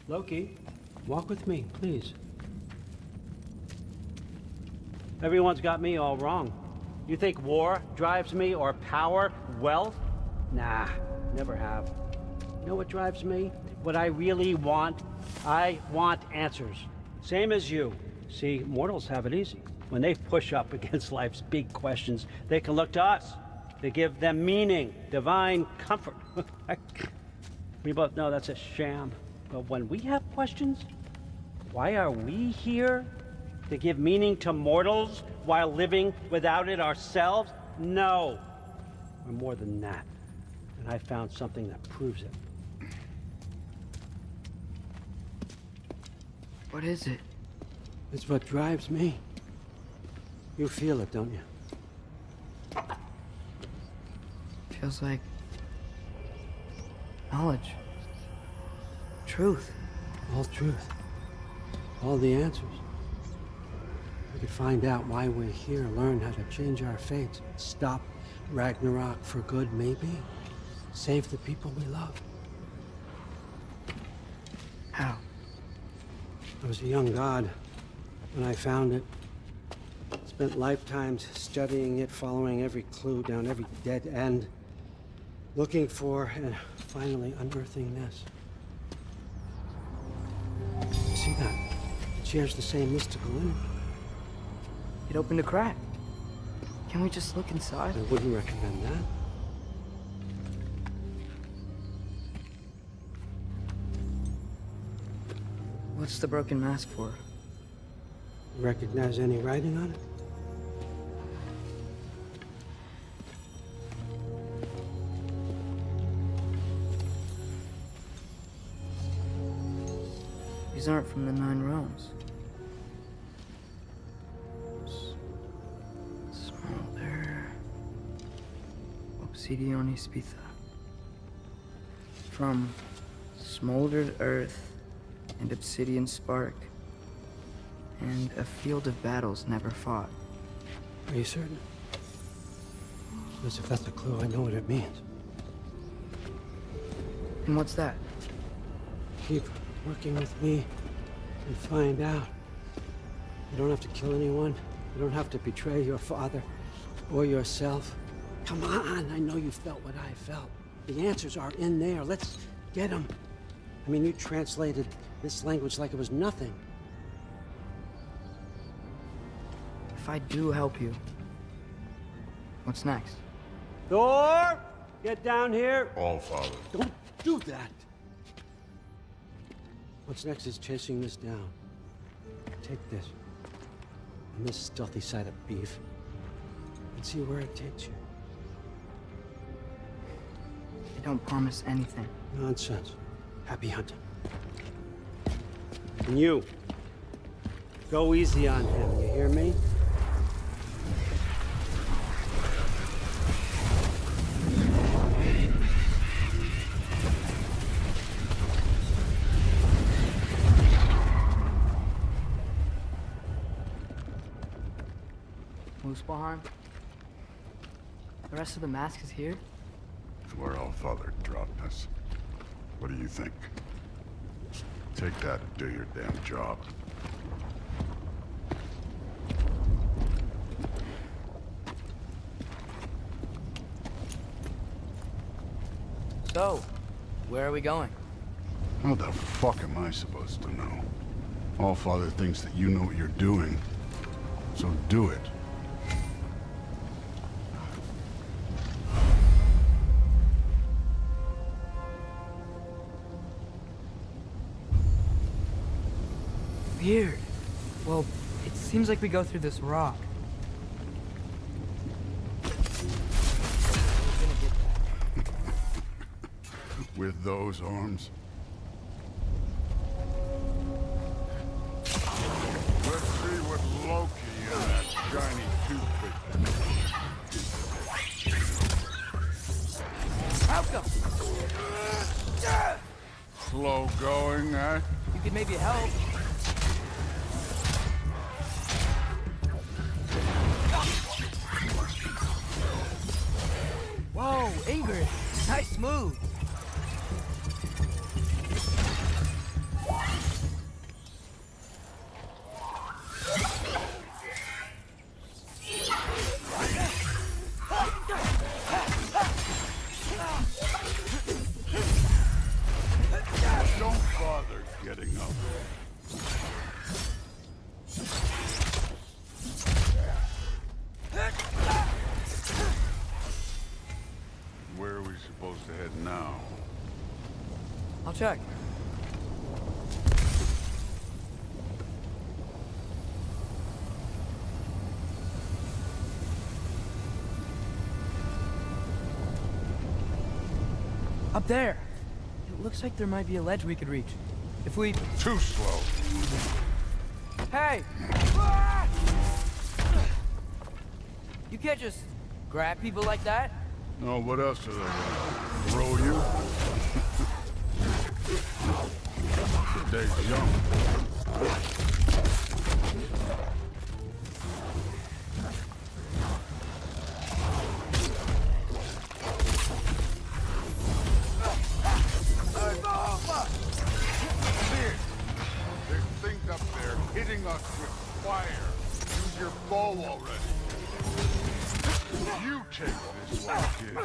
Loki, walk with me, please. Everyone's got me all wrong. You think war drives me, or power, wealth? Nah, never have. You know what drives me? What I really want? I want answers. Same as you. See, mortals have it easy. When they push up against life's big questions, they can look to us. They give them meaning, divine comfort. We both know that's a sham. But when we have questions, why are we here? To give meaning to mortals while living without it ourselves? No. We're more than that. And I found something that proves it. What is it? It's what drives me. You feel it, don't you? Feels like knowledge. Truth. All truth. All the answers. We could find out why we're here, learn how to change our fates, stop Ragnarok for good, maybe. Save the people we love. How? I was a young god when I found it. Spent lifetimes studying it, following every clue down every dead end, looking for and finally unearthing this. shares the same mystical energy. It opened a crack. Can we just look inside? I wouldn't recommend that. What's the broken mask for? Recognize any writing on it? These aren't from the Nine Realms. Smolder. Obsidione Spitha. From smoldered earth and obsidian spark, and a field of battles never fought. Are you certain? Because if that's a clue, I know what it means. And what's that? Keep working with me and find out. You don't have to kill anyone. You don't have to betray your father or yourself. Come on, I know you felt what I felt. The answers are in there. Let's get them. I mean, you translated this language like it was nothing. If I do help you, what's next? Thor! Get down here! All Father. Don't do that! What's next is chasing this down. Take this. And this stealthy side of beef. And see where it takes you. I don't promise anything. Nonsense. Happy hunting. And you, go easy on him, you hear me? Muspelheim? The rest of the mask is here? It's where All Father dropped us. What do you think? Take that and do your damn job. So, where are we going? How the fuck am I supposed to know? All Father thinks that you know what you're doing. So do it. Weird. Well, it seems like we go through this rock. With those arms? Let's see what Loki and that shiny toothpick. How come? Slow going, eh? You could maybe help. Whoa, Ingrid. Nice move. Don't bother getting up. Where are we supposed to head now? I'll check. Up there. It looks like there might be a ledge we could reach. If we... Too slow. Hey! You can't just grab people like that. No, what else are they gonna throw you? Dave's young. Here. There's things up there hitting us with fire. Use your bow already. You take this one, kid.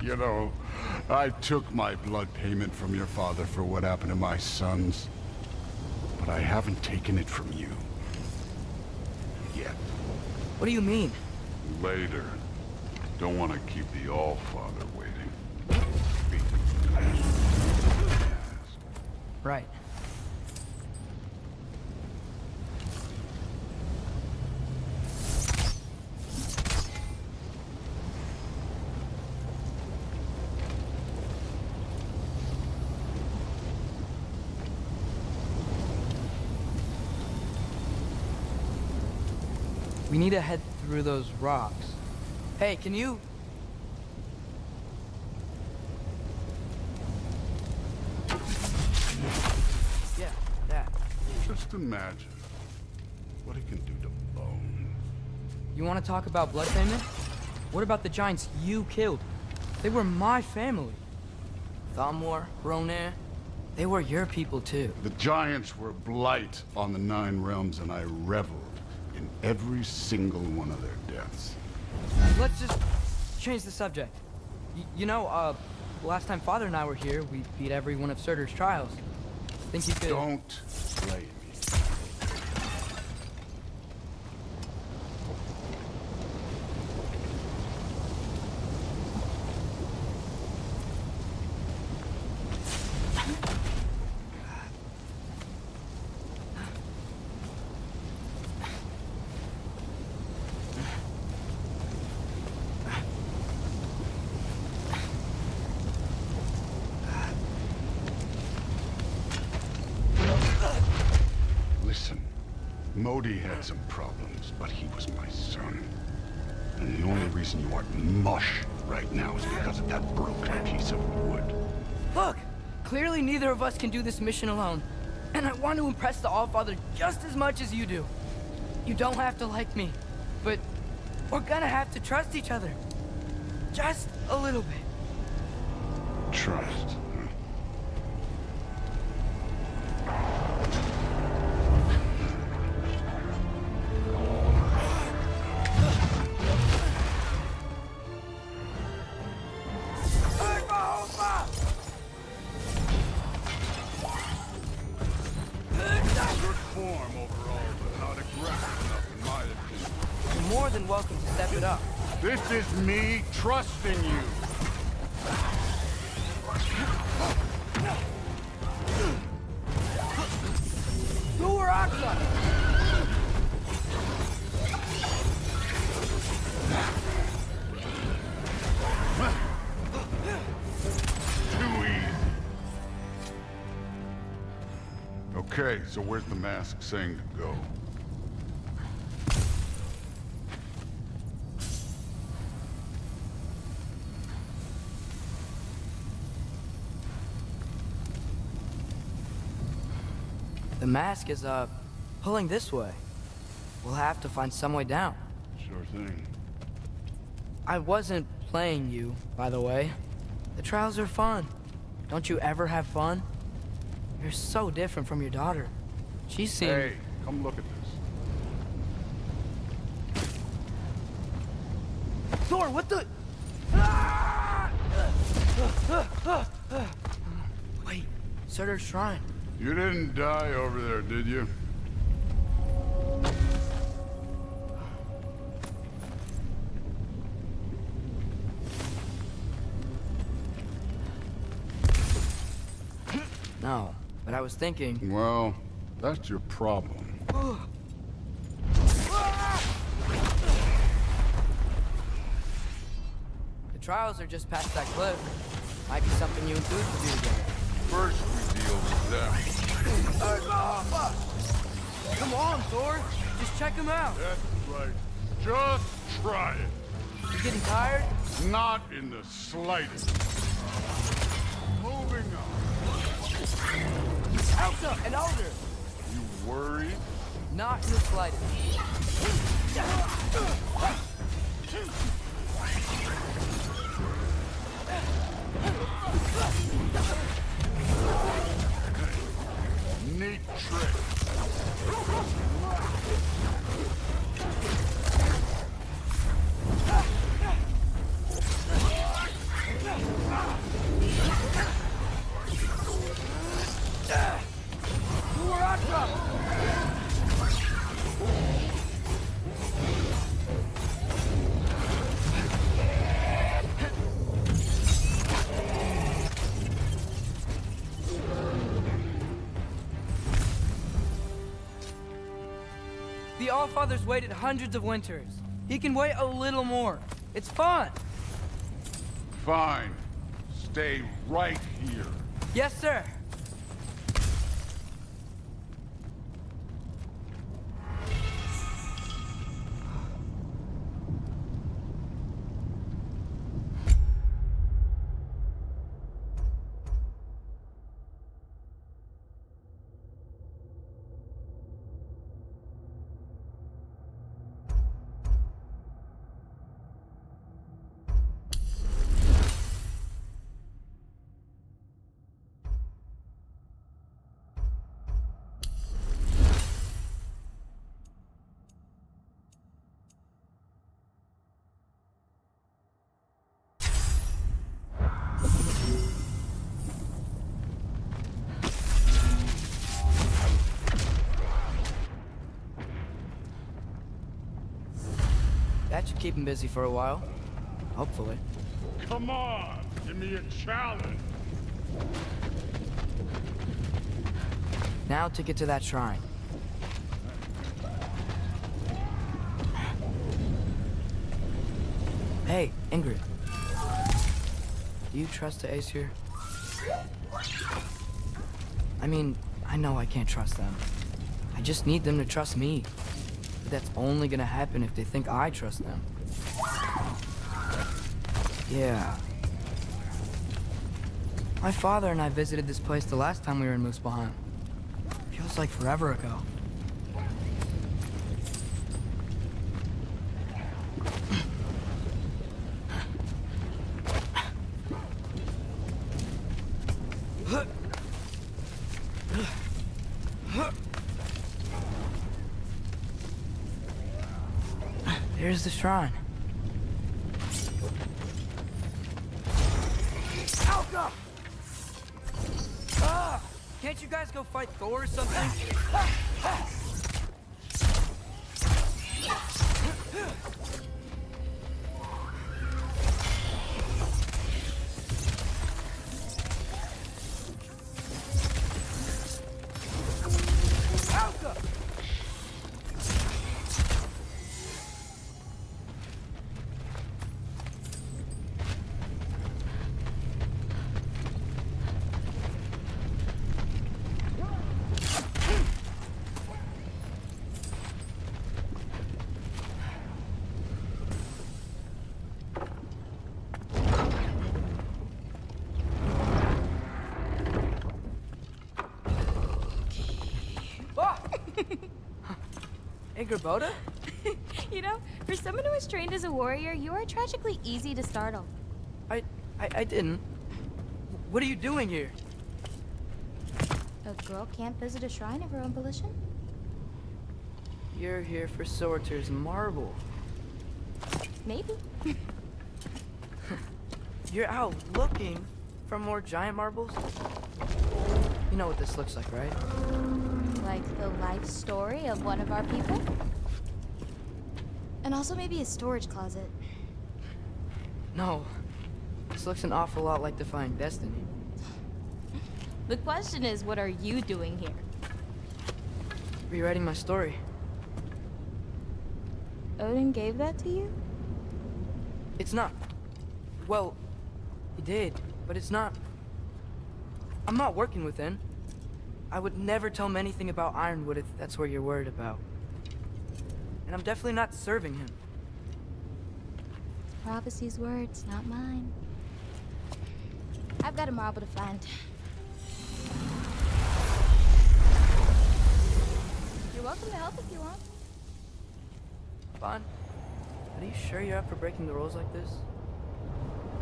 You know, I took my blood payment from your father for what happened to my sons. But I haven't taken it from you. Yet. What do you mean? Later. Don't want to keep the All-Father waiting. Right. We need to head through those rocks. Hey, can you... Yeah, that. Just imagine what it can do to bone. You want to talk about blood payment? What about the giants you killed? They were my family. Thamor, Ronair, they were your people too. The giants were blight on the 9 realms, and I reveled in every single one of their deaths. Let's just change the subject. You know, last time Father and I were here, we beat every one of Surtur's trials. Think you could... Don't play me. Listen, Modi had some problems, but he was my son. And the only reason you aren't mush right now is because of that broken piece of wood. Look! Clearly neither of us can do this mission alone. And I want to impress the Allfather just as much as you do. You don't have to like me, but we're gonna have to trust each other. Just a little bit. Trust. You're more than welcome to step it up. This is me trusting you. Too easy. Okay, so where's the mask saying to go? The mask is, pulling this way. We'll have to find some way down. Sure thing. I wasn't playing you, by the way. The trials are fun. Don't you ever have fun? You're so different from your daughter. She seemed... Hey, come look at this. Thor, what the... Wait, Surtur's shrine. You didn't die over there, did you? No, but I was thinking... Well, that's your problem. The trials are just past that cliff. Might be something you and Dude could do together. First we deal with them. Come on, Thor! Just check him out! That's right. Just try it. You getting tired? Not in the slightest. Moving on. Elsa and Alder! You worried? Not in the slightest. Neat trick. Allfather's waited hundreds of winters. He can wait a little more. It's fun. Fine. Stay right here. Yes, sir. That should keep him busy for a while. Hopefully. Come on, give me a challenge. Now to get to that shrine. Hey, Ingrid. Do you trust the Aesir? I mean, I know I can't trust them. I just need them to trust me. But that's only gonna happen if they think I trust them. Yeah. My father and I visited this place the last time we were in Muspelheim. Feels like forever ago. There's the shrine. Alka! Can't you guys go fight Thor or something? Alka! Boda? You know, for someone who was trained as a warrior, you are tragically easy to startle. I didn't. What are you doing here? A girl can't visit a shrine of her own volition? You're here for Sorter's marble. Maybe. You're out looking for more giant marbles? You know what this looks like, right? Like the life story of one of our people? And also maybe a storage closet. No. This looks an awful lot like Defying Destiny. The question is, what are you doing here? Rewriting my story. Odin gave that to you? It's not. Well, he did, but it's not. I'm not working with him. I would never tell him anything about Ironwood if that's what you're worried about. And I'm definitely not serving him. Prophecy's words, not mine. I've got a marble to find. You're welcome to help if you want. Bon, are you sure you're up for breaking the rules like this?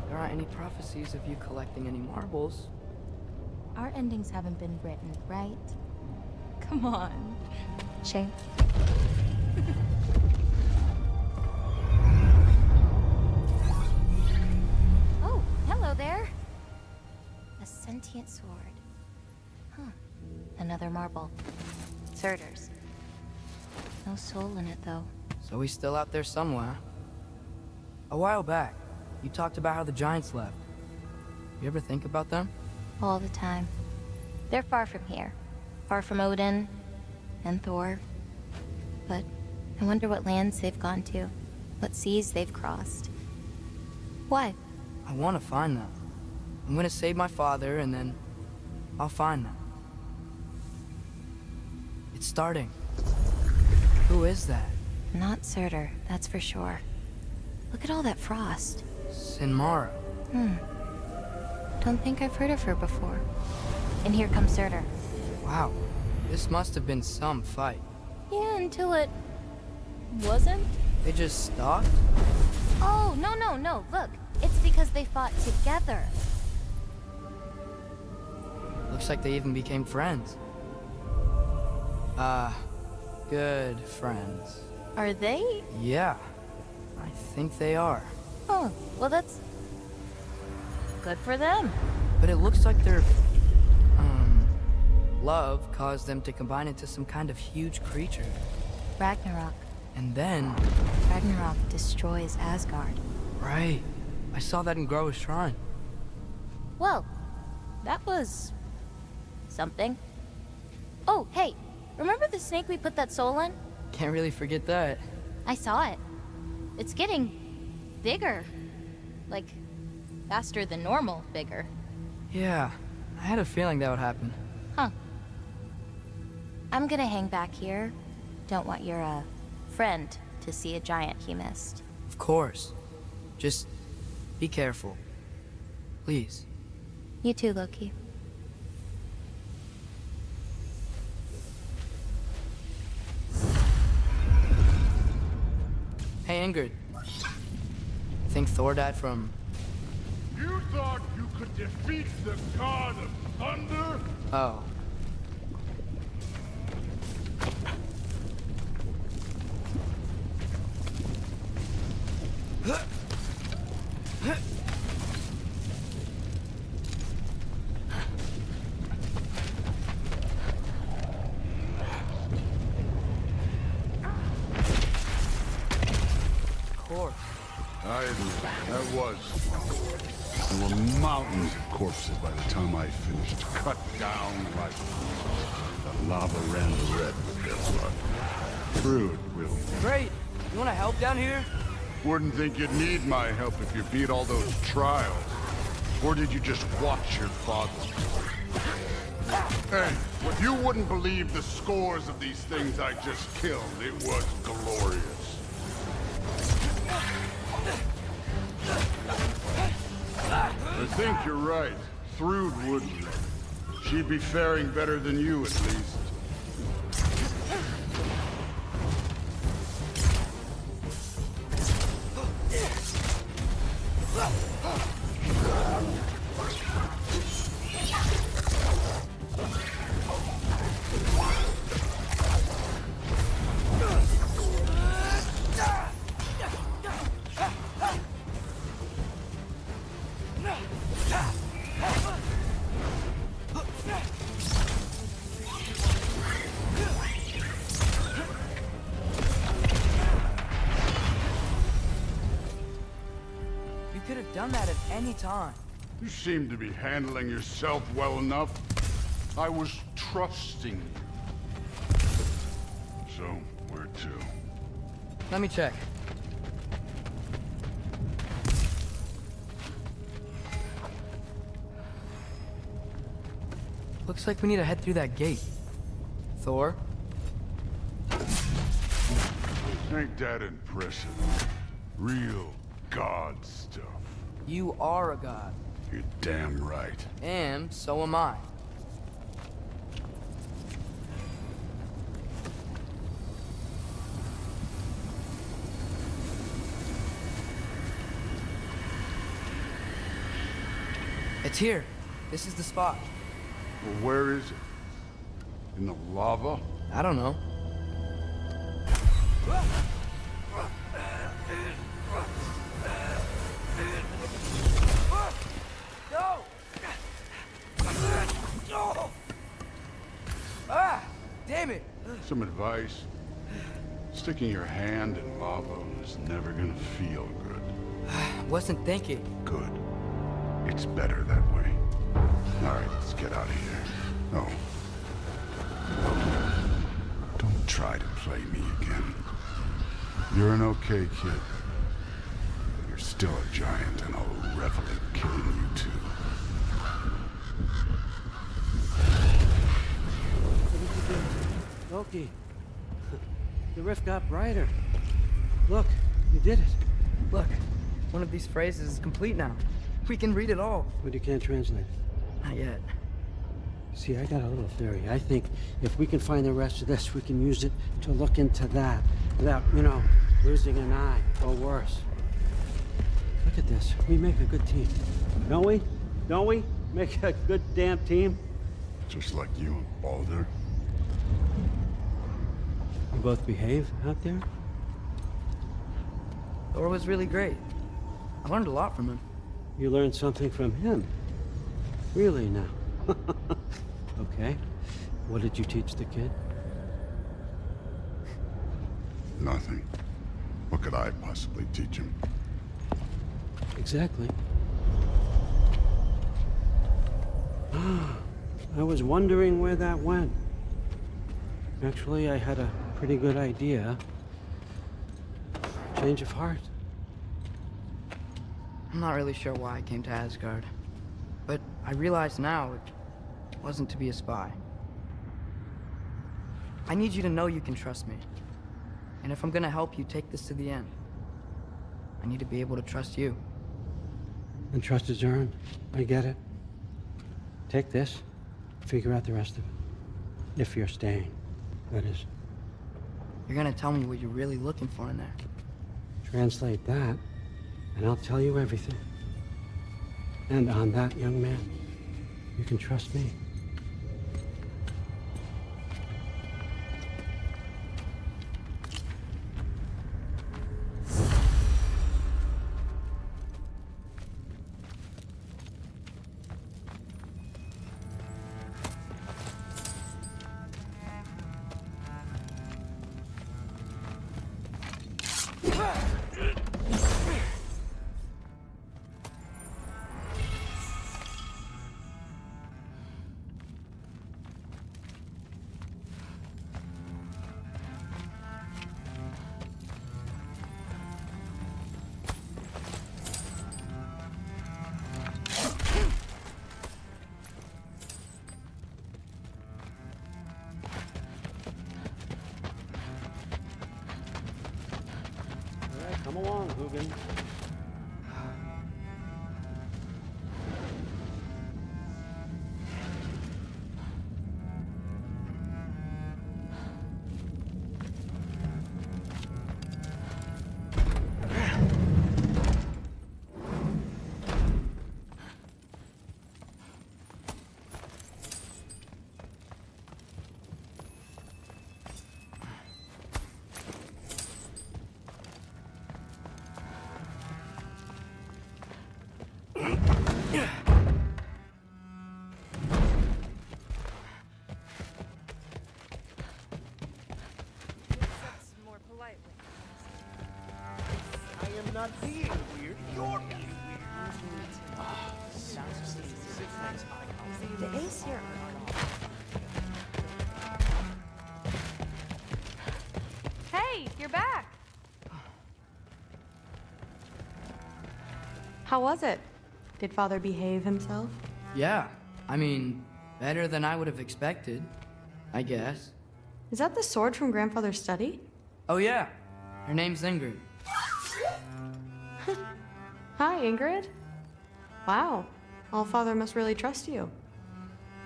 There aren't any prophecies of you collecting any marbles. Our endings haven't been written, right? Come on. Shame. Oh, hello there. A sentient sword. Huh. Another marble. Surtur's. No soul in it, though. So he's still out there somewhere. A while back, you talked about how the giants left. You ever think about them? All the time. They're far from here. Far from Odin and Thor. But I wonder what lands they've gone to, what seas they've crossed. Why? I want to find them. I'm gonna save my father, and then I'll find them. It's starting. Who is that? Not Surtur, that's for sure. Look at all that frost. Sinmara. Don't think I've heard of her before. And here comes Surtur. Wow. This must have been some fight. Yeah, until it... wasn't? They just stopped? Oh, no, look. It's because they fought together. Looks like they even became friends. Good friends. Are they? Yeah, I think they are. Oh, well that's... good for them. But it looks like their, love caused them to combine into some kind of huge creature. Ragnarok. And then... Ragnarok destroys Asgard. Right. I saw that in Groa's shrine. Well, that was... something. Oh, hey, remember the snake we put that soul in? Can't really forget that. I saw it. It's getting... bigger. Like, faster than normal bigger. Yeah, I had a feeling that would happen. Huh. I'm gonna hang back here. Don't want your, friend to see a giant he missed. Of course. Just be careful. Please. You too, Loki. Hey, Ingrid. Think Thor died from... You thought you could defeat the god of thunder? Oh. Of course. I admit, that was fun. There were mountains of corpses by the time I finished, cut down like the lava ran red with their blood. True, it will. Great. You want to help down here? Wouldn't think you'd need my help if you beat all those trials. Or did you just watch your father? Hey, if you wouldn't believe the scores of these things I just killed, it was glorious. I think you're right. Thrud wouldn't. She'd be faring better than you, at least. You could have done that at any time. You seem to be handling yourself well enough. I was trusting you. So, where to? Let me check. Looks like we need to head through that gate. Thor? Ain't that impressive? Real god stuff. You are a god. You're damn right. And so am I. It's here. This is the spot. Well, where is it? In the lava? I don't know. No! Ah! Damn it! Some advice. Sticking your hand in lava is never gonna feel good. Wasn't thinking. Good. It's better that way. All right, let's get out of here. Oh. Don't try to play me again. You're an okay kid. But you're still a giant, and I'll revel in killing you too. Loki, the rift got brighter. Look, you did it. Look, one of these phrases is complete now. We can read it all. But you can't translate it. Not yet. See, I got a little theory. I think if we can find the rest of this, we can use it to look into that without, losing an eye or worse. Look at this. We make a good team. Don't we? Don't we? Make a good damn team? Just like you and Baldur. You both behave out there? Thor was really great. I learned a lot from him. You learned something from him? Really now? Okay. What did you teach the kid? Nothing. What could I possibly teach him? Exactly. I was wondering where that went. Actually, I had a pretty good idea. Change of heart. I'm not really sure why I came to Asgard. But I realize now it wasn't to be a spy. I need you to know you can trust me. And if I'm gonna help you take this to the end, I need to be able to trust you. And trust is earned. I get it. Take this, figure out the rest of it. If you're staying, that is. You're gonna tell me what you're really looking for in there. Translate that, and I'll tell you everything. And on that, young man, you can trust me. Come along, Hugin. Not being weird, you're being weird. The ace here. Hey, you're back. How was it? Did Father behave himself? Yeah, I mean, better than I would have expected, I guess. Is that the sword from Grandfather's study? Oh yeah, her name's Ingrid. Hi, Ingrid. Wow, Allfather must really trust you.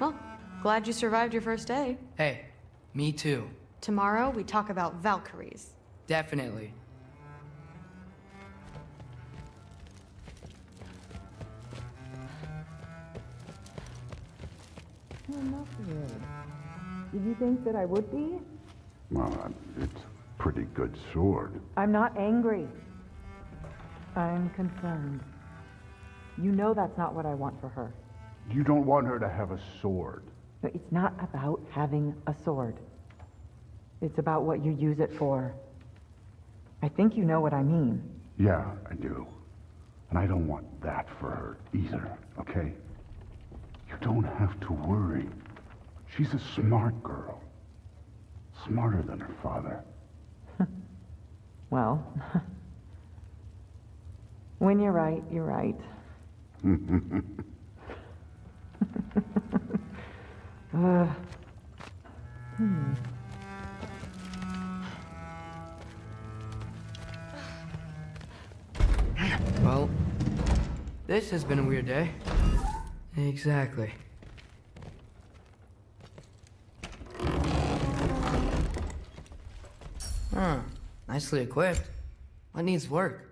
Well, glad you survived your first day. Hey, me too. Tomorrow, we talk about Valkyries. Definitely. Not really. Did you think that I would be? Well, it's a pretty good sword. I'm not angry. I'm concerned. You know that's not what I want for her. You don't want her to have a sword. No, it's not about having a sword. It's about what you use it for. I think you know what I mean. Yeah, I do. And I don't want that for her either, okay? You don't have to worry. She's a smart girl. Smarter than her father. Well, when you're right, you're right. Hmm. Well, this has been a weird day. Exactly. Huh. Nicely equipped. What needs work?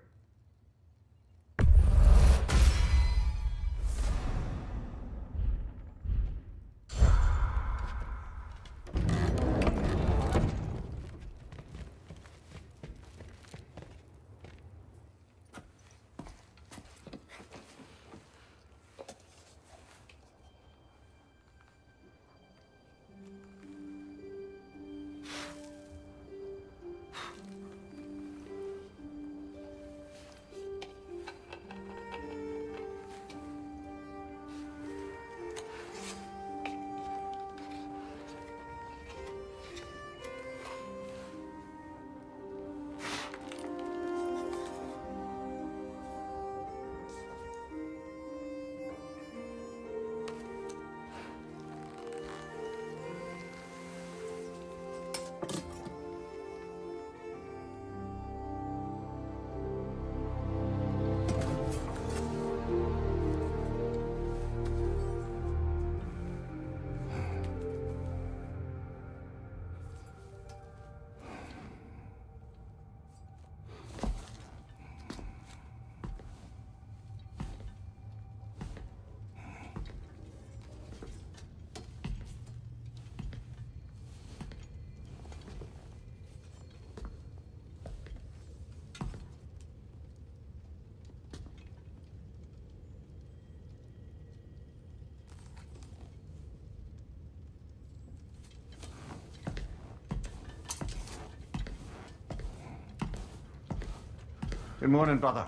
Good morning, brother.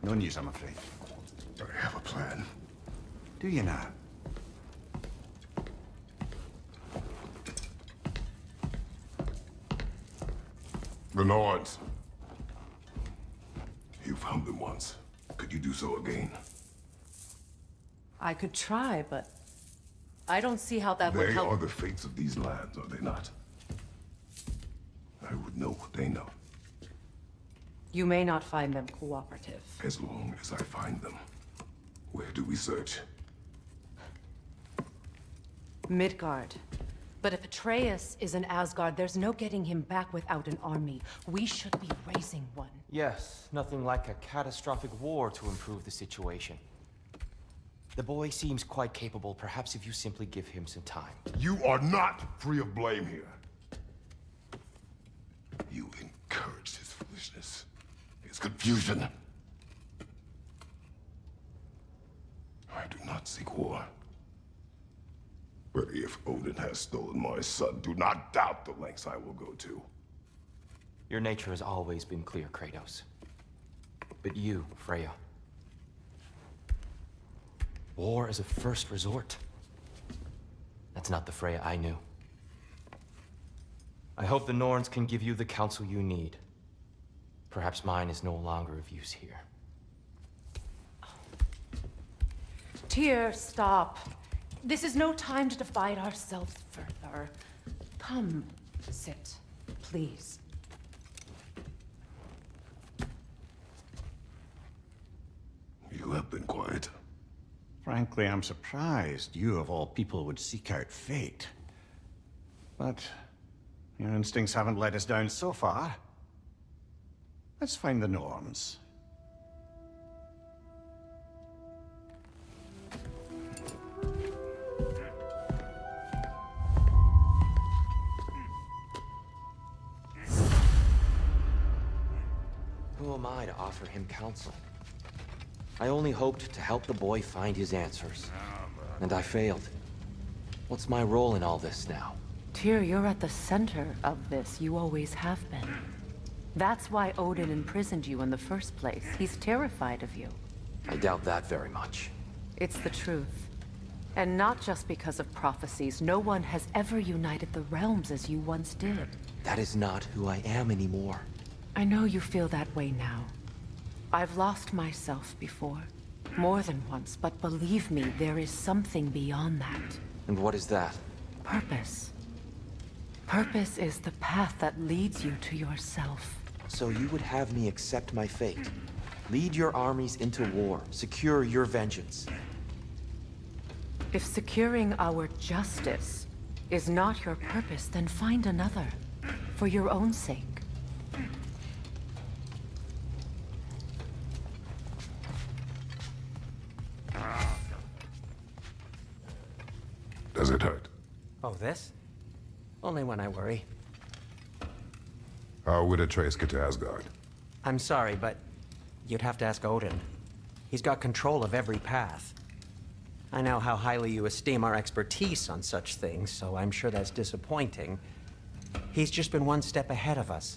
No news, I'm afraid. I have a plan. Do you now? The Nords. You found them once. Could you do so again? I could try, but I don't see how that would They help. are the fates of these lands, are they not? I would know what they know. You may not find them cooperative. As long as I find them. Where do we search? Midgard. But if Atreus is in Asgard, there's no getting him back without an army. We should be raising one. Yes, nothing like a catastrophic war to improve the situation. The boy seems quite capable. Perhaps if you simply give him some time. You are not free of blame here. You encouraged his foolishness, his confusion. I do not seek war. But if Odin has stolen my son, do not doubt the lengths I will go to. Your nature has always been clear, Kratos. But you, Freya. War is a first resort. That's not the Freya I knew. I hope the Norns can give you the counsel you need. Perhaps mine is no longer of use here. Tyr, stop. This is no time to divide ourselves further. Come, sit, please. You have been quiet. Frankly, I'm surprised you, of all people, would seek out fate. But your instincts haven't let us down so far. Let's find the Norns. Who am I to offer him counsel? I only hoped to help the boy find his answers. And I failed. What's my role in all this now? Tyr, you're at the center of this. You always have been. That's why Odin imprisoned you in the first place. He's terrified of you. I doubt that very much. It's the truth. And not just because of prophecies. No one has ever united the realms as you once did. That is not who I am anymore. I know you feel that way now. I've lost myself before. More than once, but believe me, there is something beyond that. And what is that? Purpose. Purpose is the path that leads you to yourself. So you would have me accept my fate? Lead your armies into war, secure your vengeance. If securing our justice is not your purpose, then find another. For your own sake. Does it hurt? Oh, this? Only when I worry. How would Atreus get to Asgard? I'm sorry, but you'd have to ask Odin. He's got control of every path. I know how highly you esteem our expertise on such things, so I'm sure that's disappointing. He's just been one step ahead of us.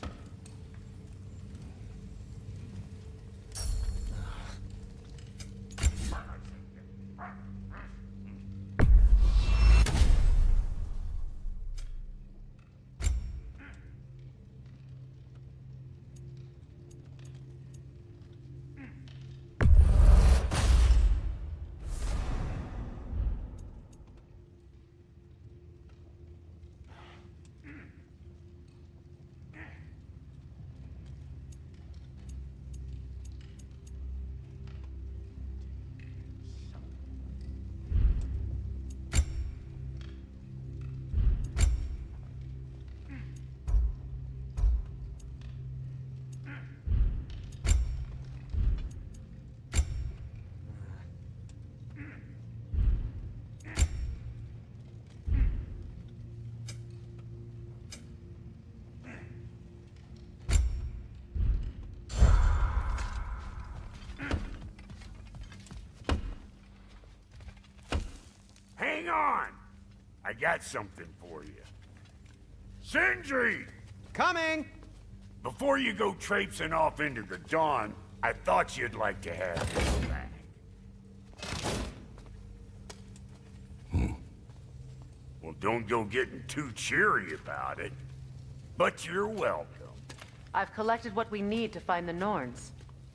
Hang on! I got something for you. Sindri! Coming! Before you go traipsing off into the dawn, I thought you'd like to have this back. Well, don't go getting too cheery about it. But you're welcome. I've collected what we need to find the Norns.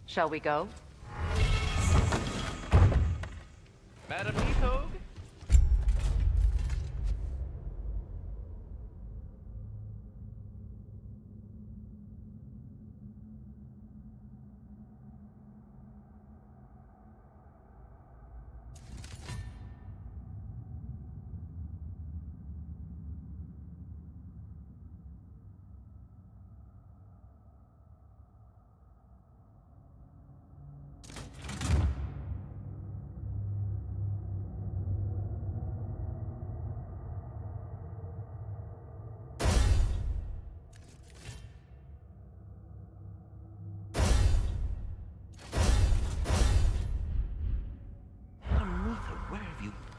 Shall we go? Madam Nithog?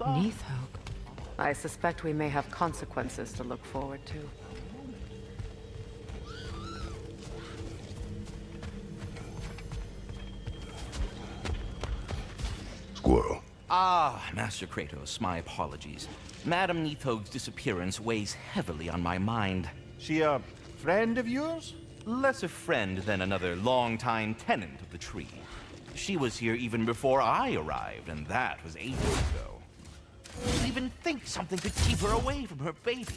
Nithog. I suspect we may have consequences to look forward to. Squirrel. Ah, Master Kratos, my apologies. Madam Nithog's disappearance weighs heavily on my mind. She a friend of yours? Less a friend than another longtime tenant of the tree. She was here even before I arrived, and that was ages ago. To even think something could keep her away from her baby.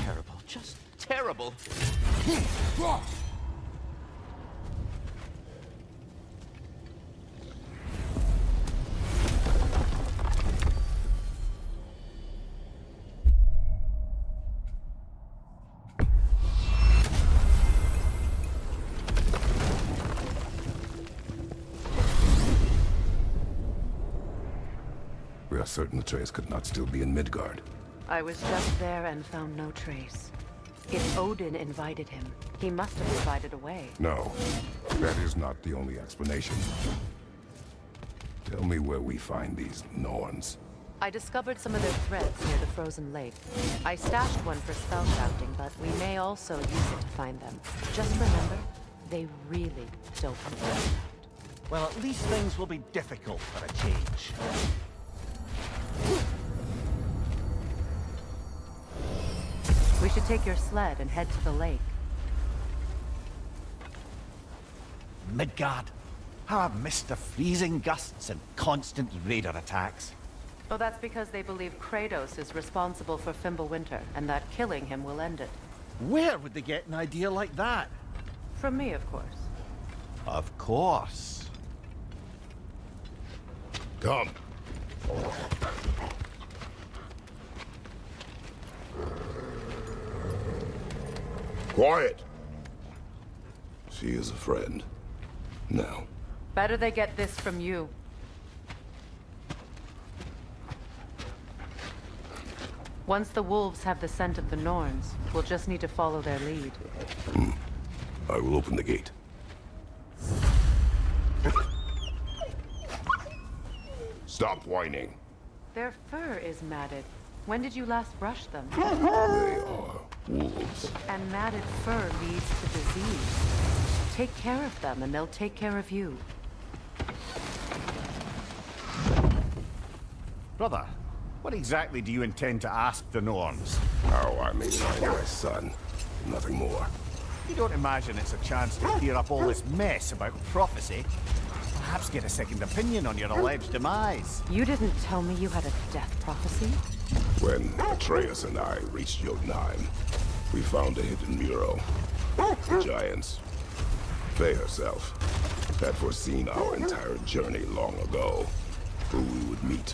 Terrible, just terrible. We are certain Atreus could not still be in Midgard. I was just there and found no trace. If Odin invited him, he must have provided a way. No, that is not the only explanation. Tell me where we find these Norns. I discovered some of their threads near the frozen lake. I stashed one for spellcrafting, but we may also use it to find them. Just remember, they really don't come out. Well, at least things will be difficult for a change. We should take your sled and head to the lake. Midgard. How I've missed the freezing gusts and constant raider attacks. Oh, that's because they believe Kratos is responsible for Fimbulwinter, and that killing him will end it. Where would they get an idea like that? From me, of course. Of course. Come. Quiet. She is a friend. Now. Better they get this from you. Once the wolves have the scent of the Norns, we'll just need to follow their lead. I will open the gate. Stop whining. Their fur is matted. When did you last brush them? They are wolves. And matted fur leads to disease. Take care of them, and they'll take care of you. Brother, what exactly do you intend to ask the Norns? How I may find my son. Nothing more. You don't imagine it's a chance to clear up all this mess about prophecy? Perhaps get a second opinion on your alleged demise. You didn't tell me you had a death prophecy? When Atreus and I reached Jotunheim, we found a hidden mural. The giants, Faye herself, had foreseen our entire journey long ago. Who we would meet,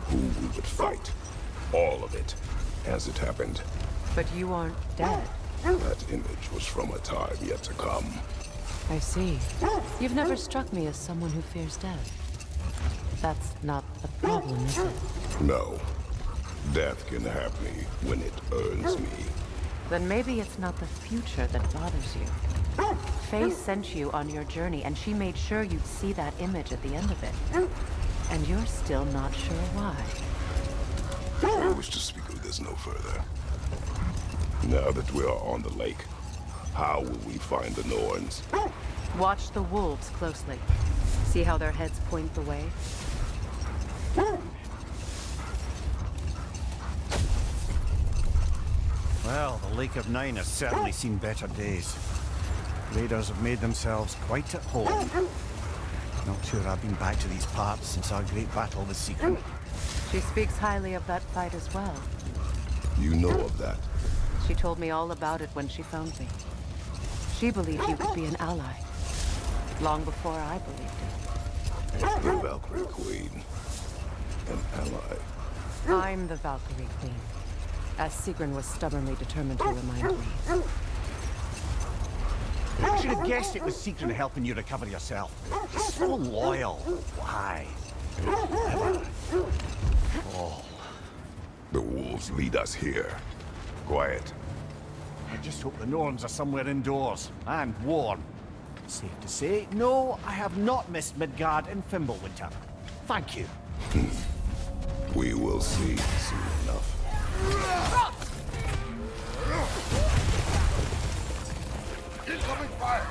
who we would fight. All of it, as it happened. But you aren't dead. That image was from a time yet to come. I see. You've never struck me as someone who fears death. That's not the problem, is it? No. Death can have me when it earns me. Then maybe it's not the future that bothers you. Faye sent you on your journey, and she made sure you'd see that image at the end of it. And you're still not sure why. I wish to speak of this no further. Now that we are on the lake, how will we find the Norns? Watch the wolves closely. See how their heads point the way? Well, the Lake of Nine has certainly seen better days. Raiders have made themselves quite at home. Not sure I've been back to these parts since our great battle with Sigrun. She speaks highly of that fight as well. You know of that. She told me all about it when she found me. She believed you could be an ally. Long before I believed it. The Valkyrie Queen. An ally. I'm the Valkyrie Queen, as Sigrun was stubbornly determined to remind me. I should have guessed it was Sigrun helping you recover yourself. So loyal. Why? Never. Oh. The wolves lead us here. Quiet. I just hope the Norns are somewhere indoors and warm. Safe to say, no, I have not missed Midgard and Fimbulwinter. Thank you. We will see soon enough. Incoming fire!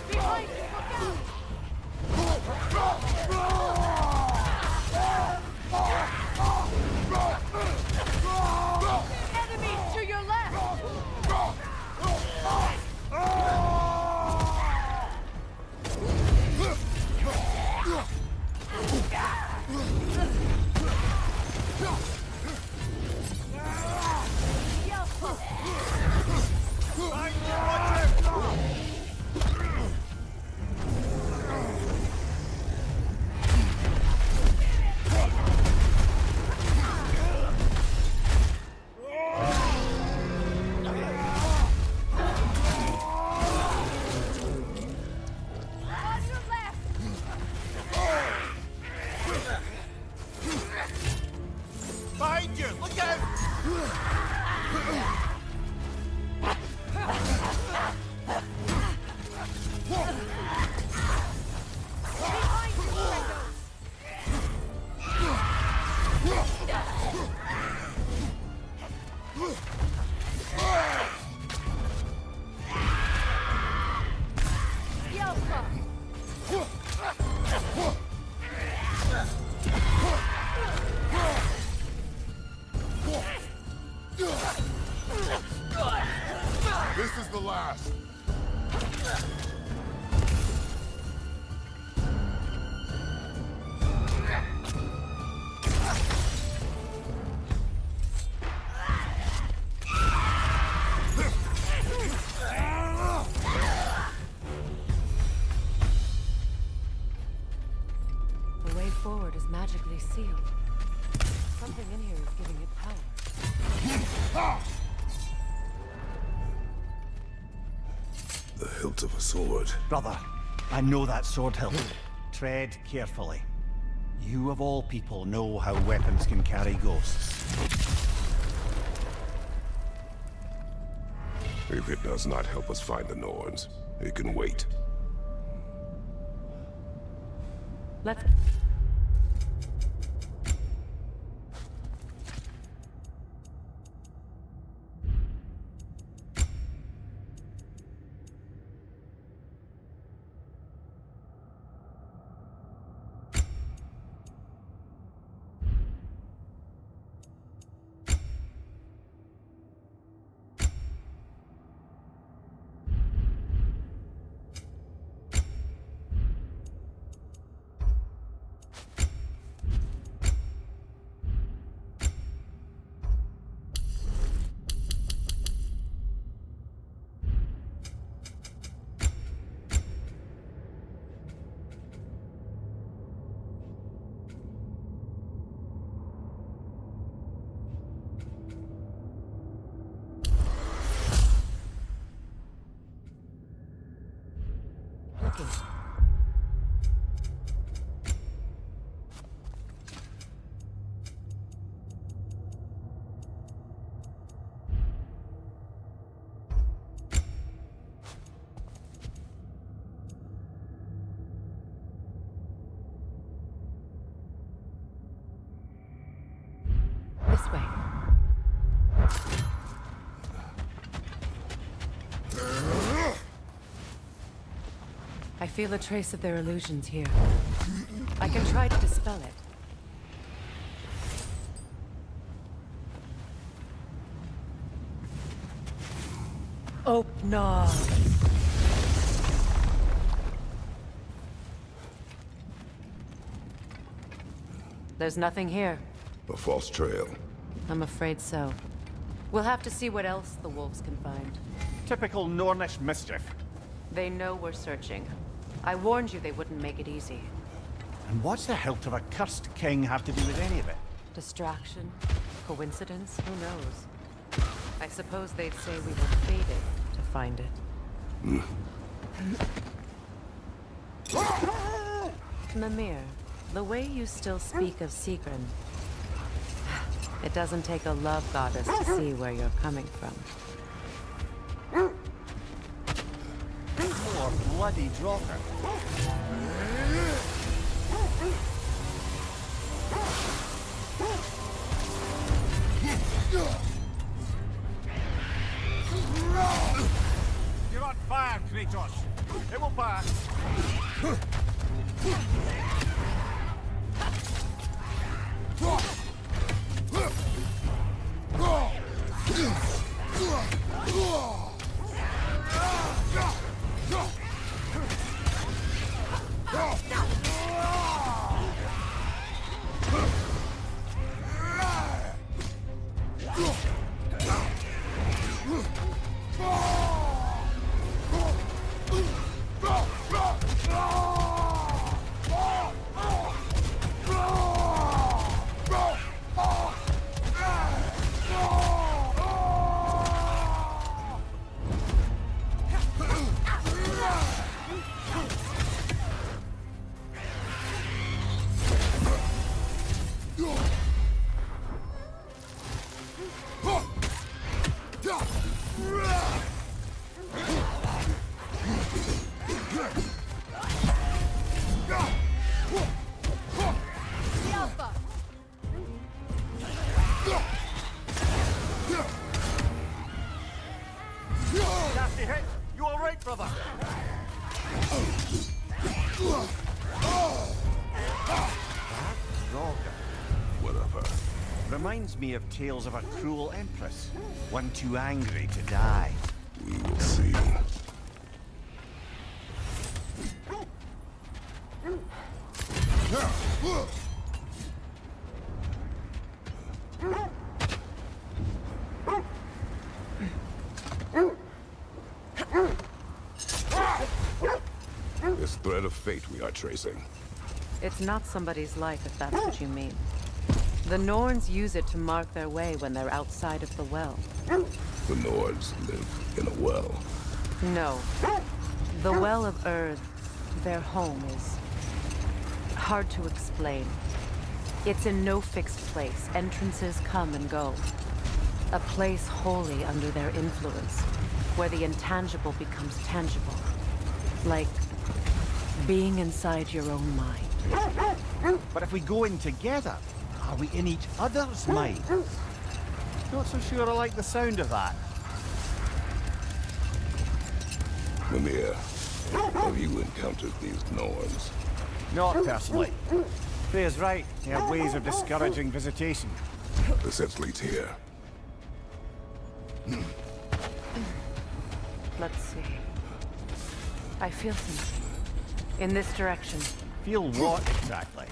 Behind you, enemies to your left! Behind you! Look out! is the last. The way forward is magically sealed. Something in here is giving it power. The hilt of a sword. Brother, I know that sword hilt. Tread carefully. You of all people know how weapons can carry ghosts. If it does not help us find the Norns, it can wait. Let's... This way. I feel a trace of their illusions here. I can try to dispel it. Oh, no. There's nothing here. A false trail. I'm afraid so. We'll have to see what else the wolves can find. Typical Nornish mischief. They know we're searching. I warned you they wouldn't make it easy. And what's the hilt of a cursed king have to do with any of it? Distraction? Coincidence? Who knows? I suppose they'd say we were fated to find it. Mimir, the way you still speak of Sigrun, it doesn't take a love goddess to see where you're coming from. More bloody dropper. You're on fire, Kratos. It will pass. Nasty hit. You all right, brother? Whatever. Reminds me of tales of a cruel empress. One too angry to die. We will see. This thread of fate we are tracing. It's not somebody's life, if that's what you mean. The Norns use it to mark their way when they're outside of the well. The Nords live in a well. No. The Well of Earth, their home, is hard to explain. It's in no fixed place. Entrances come and go. A place wholly under their influence, where the intangible becomes tangible. Like being inside your own mind. But if we go in together, are we in each other's minds? Not so sure I like the sound of that. Mimir, have you encountered these Norns? Not personally. Freya's right. They have ways of discouraging visitation. The sense leads here. Let's see. I feel something. In this direction. Feel what exactly?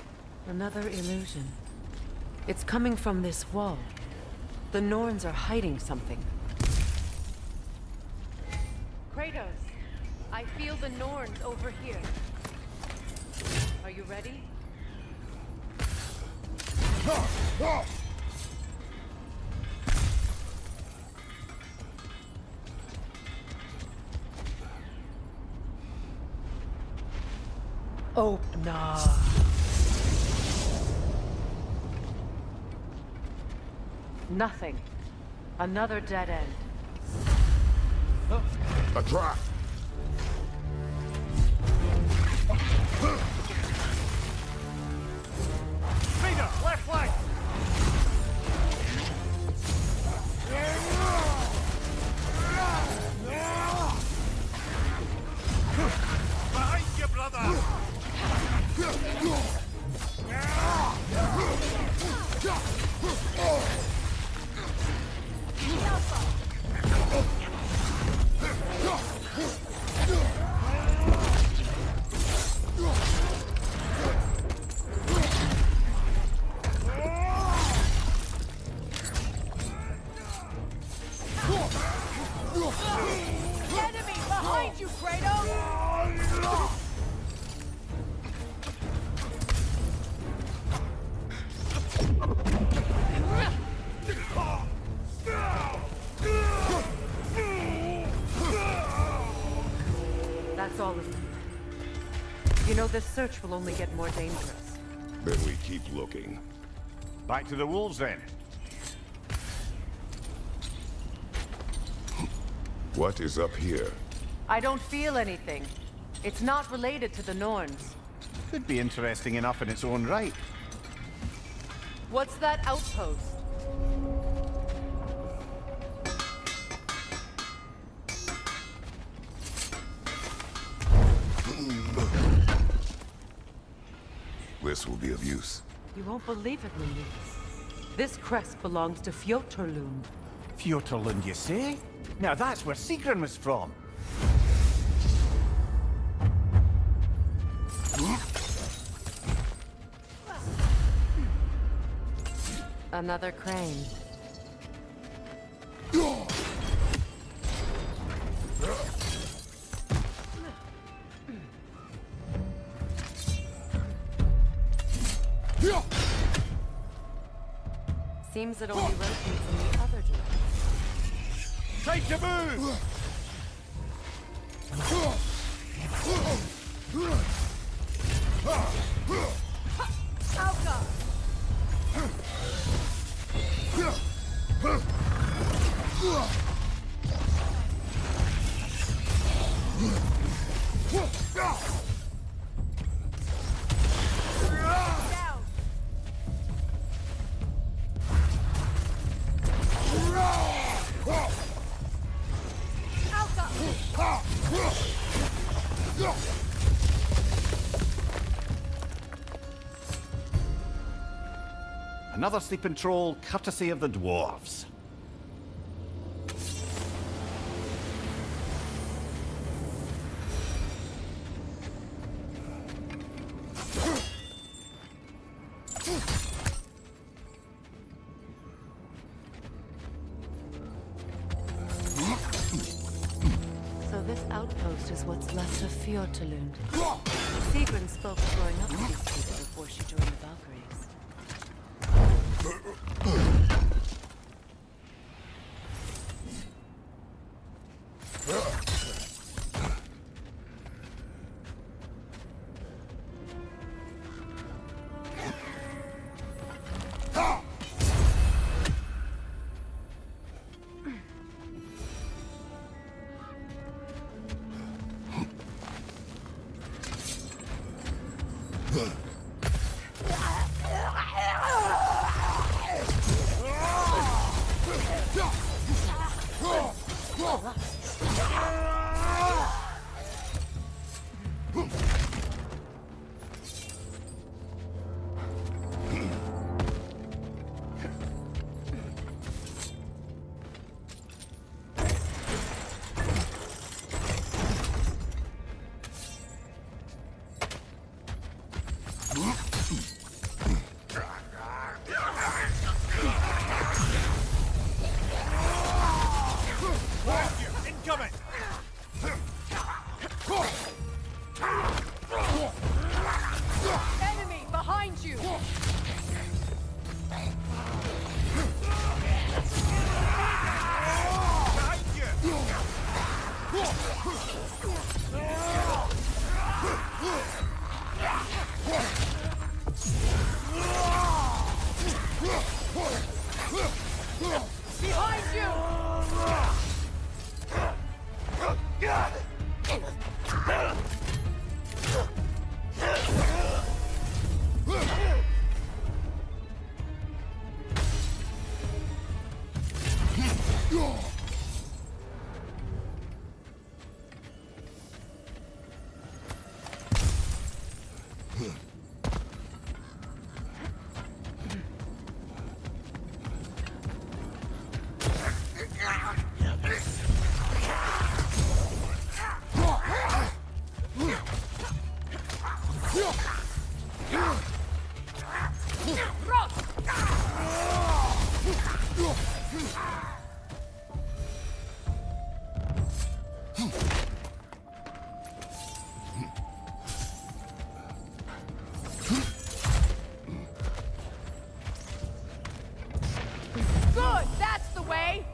Another illusion. It's coming from this wall. The Norns are hiding something. Kratos, I feel the Norns over here. Are you ready? Oh, nah. Nothing. Another dead end. A trap! Peter, left flank! Behind you, brother! Enemy behind you, Kratos! That's all of them. You know, this search will only get more dangerous. Then we keep looking. Back to the wolves then. What is up here? I don't feel anything. It's not related to the Norns. Could be interesting enough in its own right. What's that outpost? This will be of use. You won't believe it, Lily. This crest belongs to Fjotorlund. Fjotorlund, you say? Now that's where Sigrun was from. Another crane. Seems it only rotates in the other direction. Time to move! Alka! Down! Another sleeping troll, courtesy of the dwarves. So this This outpost is what's left of Fjortulund. Sigrun spoke of growing up with these people before she joined the Valkyries. Incoming! Enemy behind you! Behind you! Good, that's the way!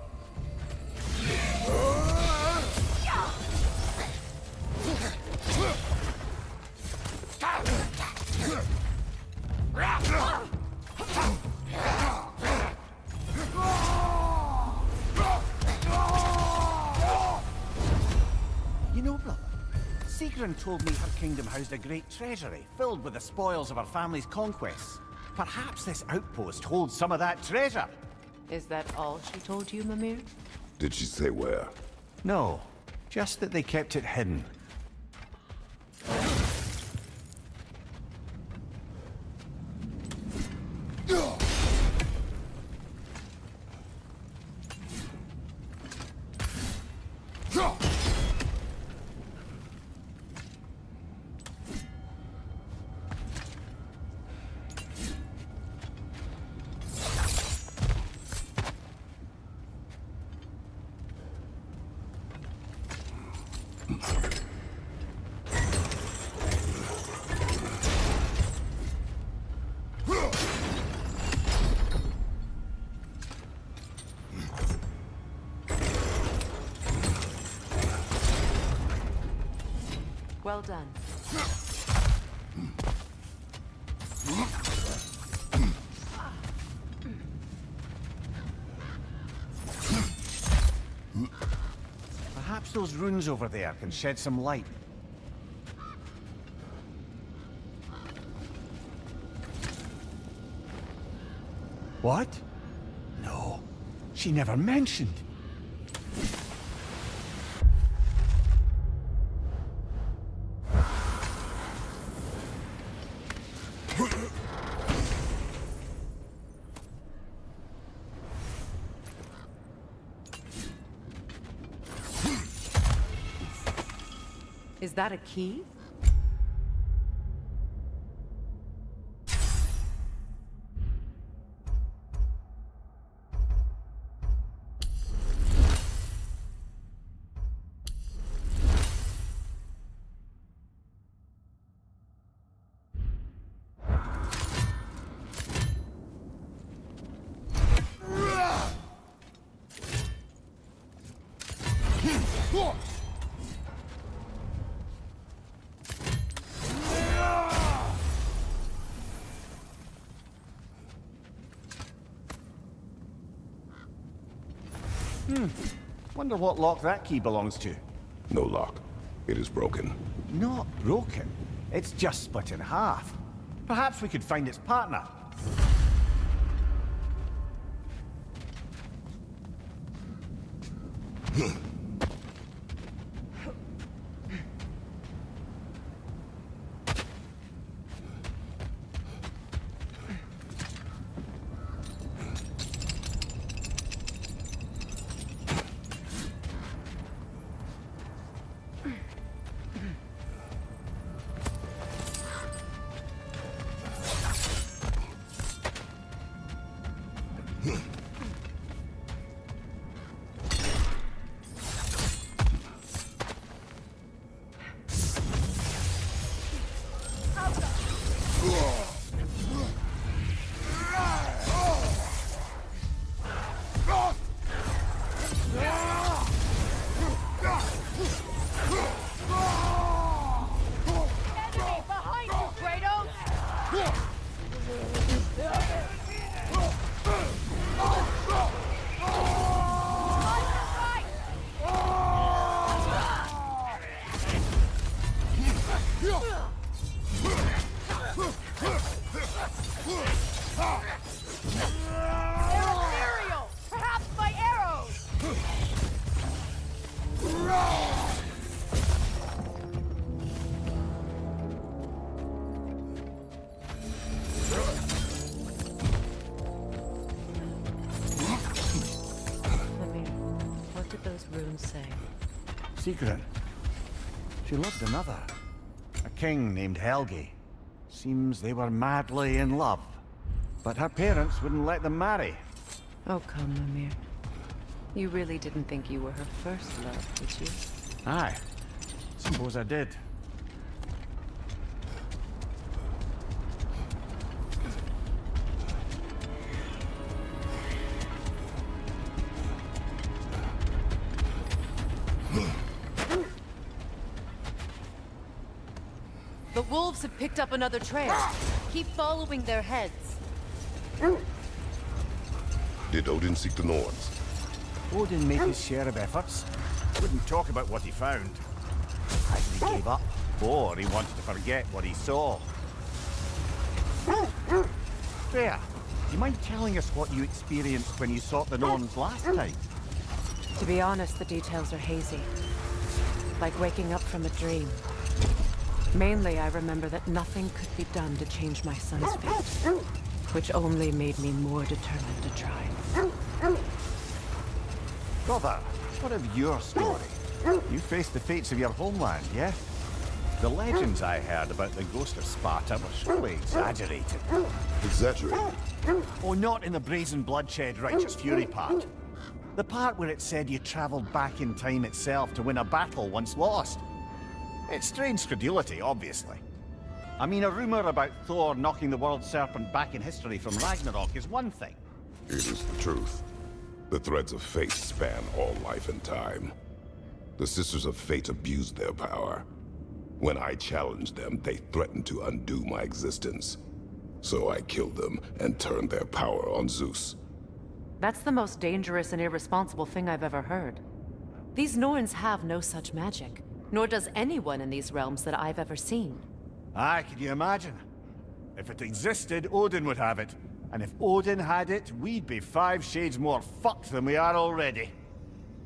You know, brother, Sigrun told me her kingdom housed a great treasury filled with the spoils of her family's conquests. Perhaps this outpost holds some of that treasure. Is that all she told you, Mimir? Did she say where? No, just that they kept it hidden. Well done. Perhaps those runes over there can shed some light. What? No, she never mentioned. Is that a key? Wonder what lock that key belongs to. No lock. It is broken. Not broken. It's just split in half. Perhaps we could find its partner. Secret. She loved another. A king named Helgi. Seems they were madly in love. But her parents wouldn't let them marry. Oh, come, Mimir. You really didn't think you were her first love, did you? Aye. Suppose I did. The wolves have picked up another trail. Keep following their heads. Did Odin seek the Norns? Odin made his share of efforts. Wouldn't talk about what he found. Either he gave up, or he wanted to forget what he saw. Freya, do you mind telling us what you experienced when you sought the Norns last time? To be honest, the details are hazy. Like waking up from a dream. Mainly, I remember that nothing could be done to change my son's fate, which only made me more determined to try. Brother, what of your story? You faced the fates of your homeland, yeah? The legends I heard about the ghost of Sparta were surely exaggerated. Exaggerated? Oh, not in the brazen bloodshed righteous fury part. The part where it said you traveled back in time itself to win a battle once lost. It's strange credulity, obviously. I mean, a rumor about Thor knocking the world serpent back in history from Ragnarok is one thing. It is the truth. The threads of fate span all life and time. The Sisters of Fate abused their power. When I challenged them, they threatened to undo my existence. So I killed them and turned their power on Zeus. That's the most dangerous and irresponsible thing I've ever heard. These Norns have no such magic, nor does anyone in these realms that I've ever seen. Aye, can you imagine? If it existed, Odin would have it. And if Odin had it, we'd be 5 shades more fucked than we are already.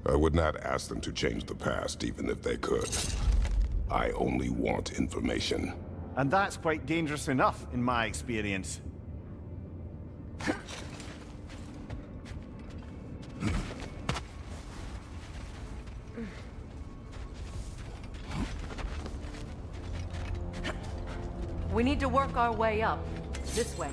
I would not ask them to change the past, even if they could. I only want information. And that's quite dangerous enough, in my experience. We need to work our way up. This way.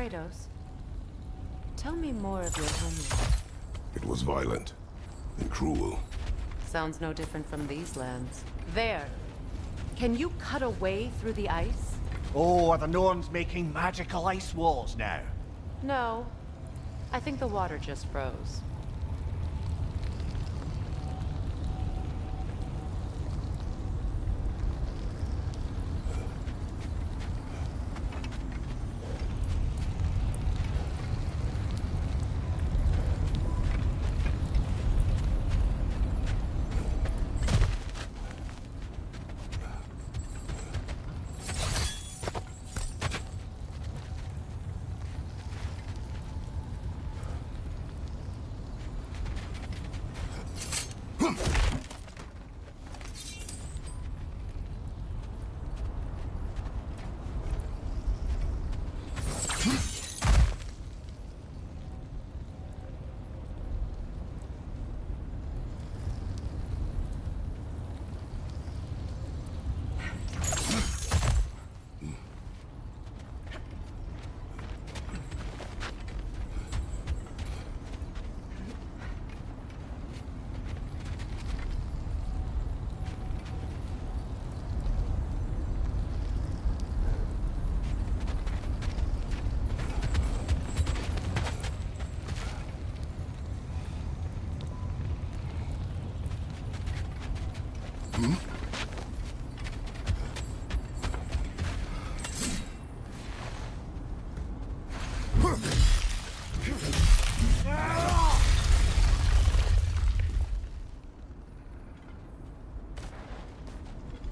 Kratos, tell me more of your homeland. It was violent and cruel. Sounds no different from these lands. There. Can you cut a way through the ice? Oh, are the Norns making magical ice walls now? No. I think the water just froze.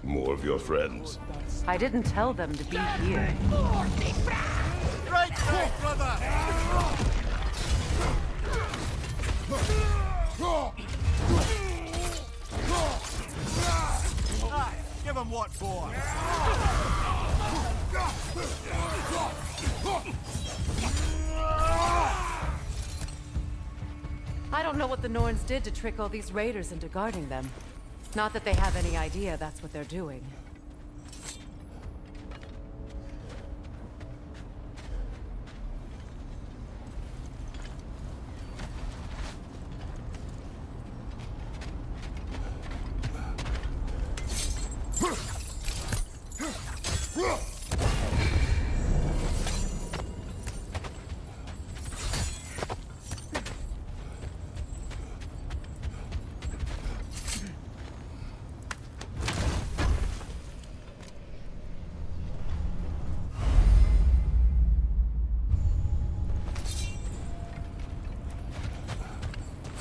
More of your friends. I didn't tell them to be here. Right back, brother! Give him what for? I don't know what the Norns did to trick all these raiders into guarding them. Not that they have any idea that's what they're doing.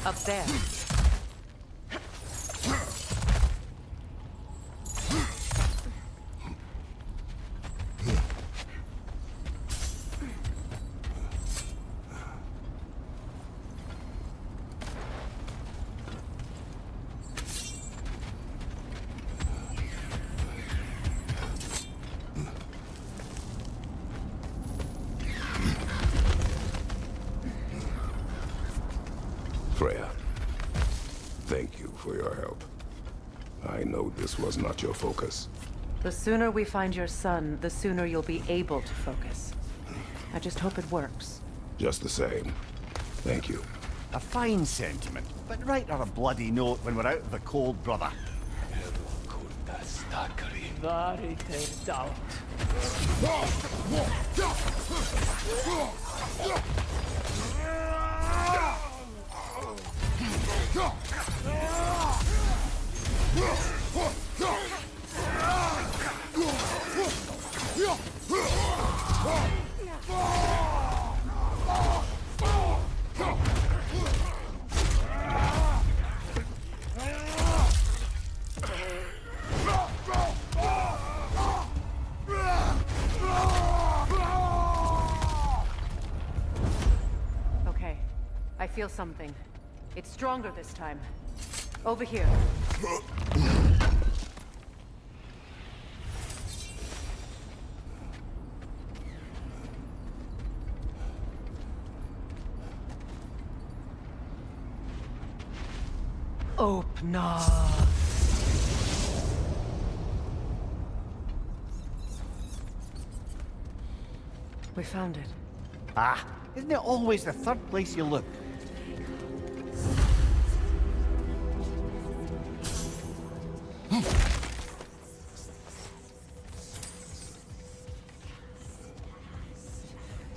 Up there. Freya, thank you for your help. I know this was not your focus. The sooner we find your son, the sooner you'll be able to focus. I just hope it works. Just the same, thank you. A fine sentiment, but write her a bloody note when we're out of the cold, brother. Okay, I feel something. It's stronger this time. Over here. Opna. We found it. Ah, isn't it always the third place you look?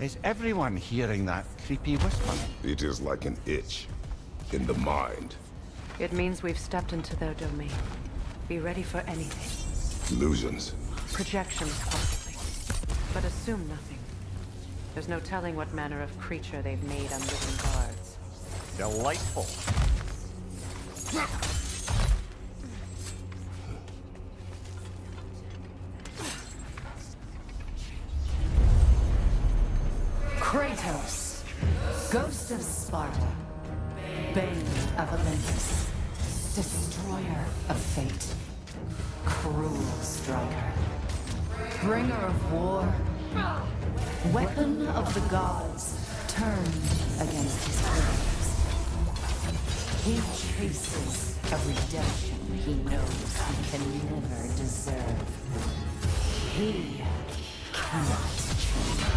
Is everyone hearing that creepy whisper? It is like an itch in the mind. It means we've stepped into their domain. Be ready for anything. Illusions. Projections, possibly. But assume nothing. There's no telling what manner of creature they've made unwritten guards. Delightful. Kratos, Ghost of Sparta, Bane of Olympus, Destroyer of Fate, Cruel Striker, Bringer of War, Weapon of the Gods, turned against his foes. He chases a redemption he knows he can never deserve. He cannot change.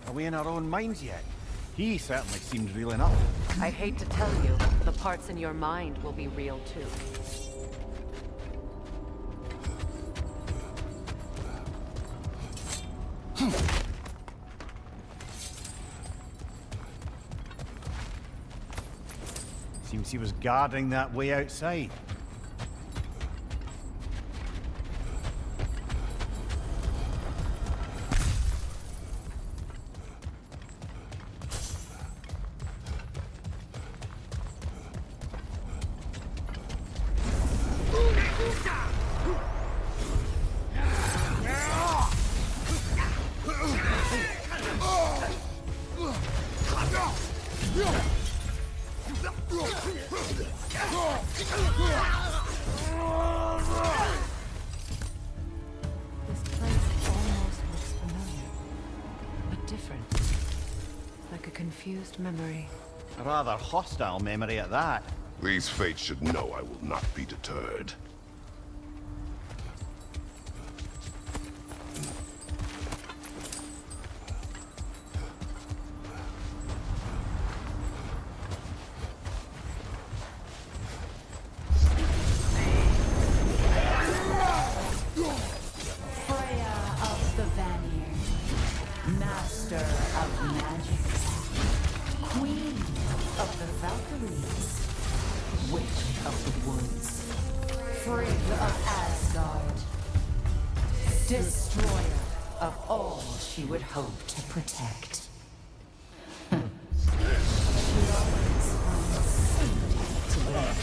Are we in our own minds yet? He certainly seemed real enough. I hate to tell you, the parts in your mind will be real too. Seems he was guarding that way outside. This place almost looks familiar, but different. Like a confused memory. A rather hostile memory at that. These fates should know I will not be deterred. Freya of the Vanir, Master of Magics, Queen of the Valkyries, Witch of the Woods, Frigg of Asgard, Destroyer of all she would hope to protect. She always finds somebody to blame.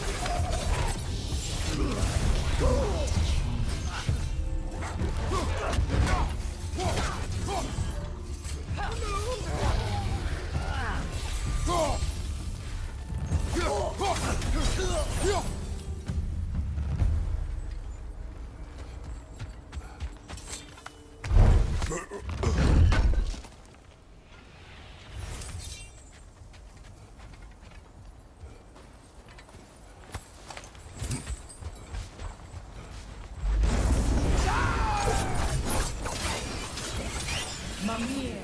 Mimir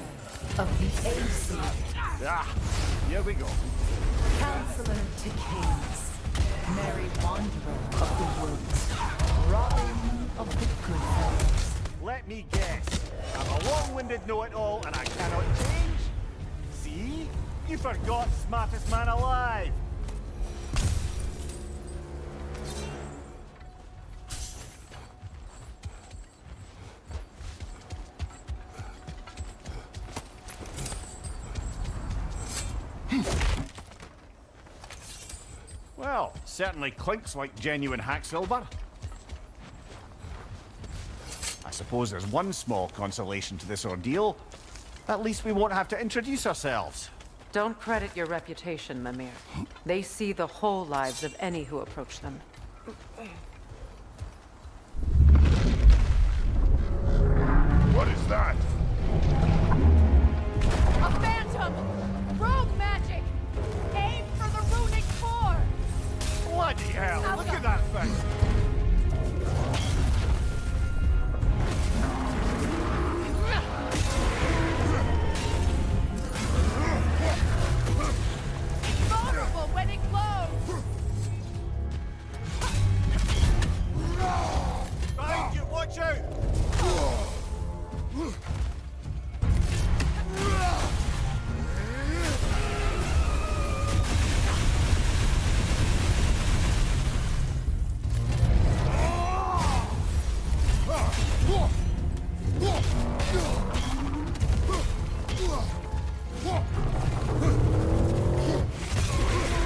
of the Aesir. Ah, here we go. Counselor to Kings, Merry Wanderer of the Woods, Robin of the Goodfellows. Let me guess. I'm a long-winded know-it-all and I cannot change? See? You forgot smartest man alive. Well, certainly clinks like genuine hack silver. I suppose there's one small consolation to this ordeal. At least we won't have to introduce ourselves. Don't credit your reputation, Mimir. They see the whole lives of any who approach them. was that? A phantom! Rogue magic! Aim for the runic core! Bloody hell! Look at that thing! Vulnerable when it glows! Behind you! Watch out!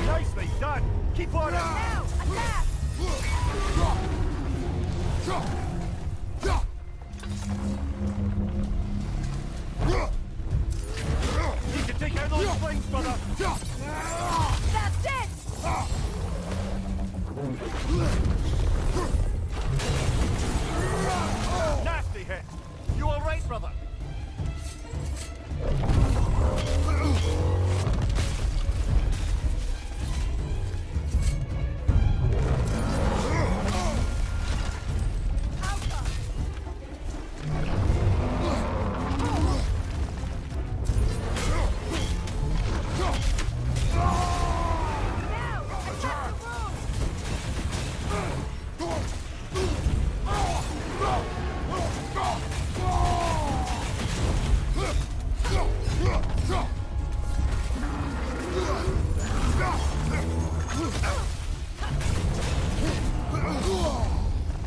Nicely done! Keep on it! Now, attack! Need to take out those flames, brother! That's it! Nasty hit! You alright, brother?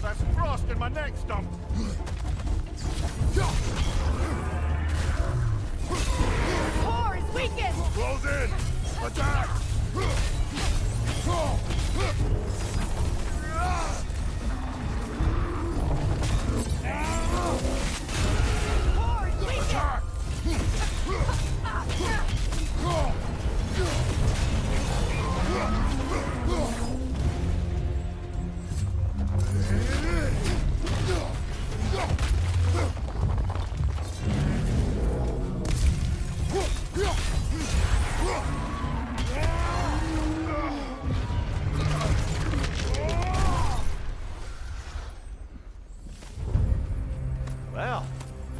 That's frost in my neck stump! Core is weakened! Close in! Attack! Core is weakened! Well,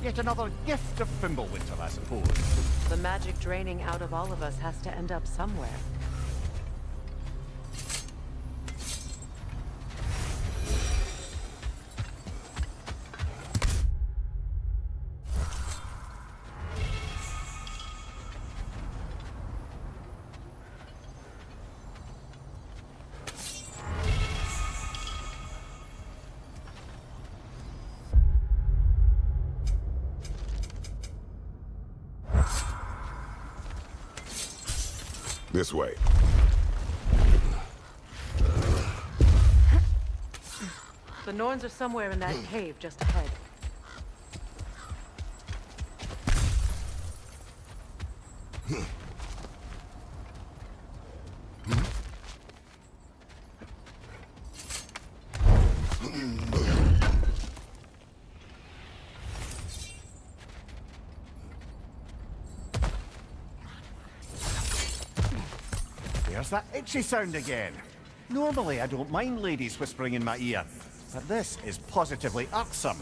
yet another gift of Fimbulwinter, I suppose. The magic draining out of all of us has to end up somewhere. This way. The Norns are somewhere in that cave just ahead. There's that itchy sound again. Normally, I don't mind ladies whispering in my ear, but this is positively irksome.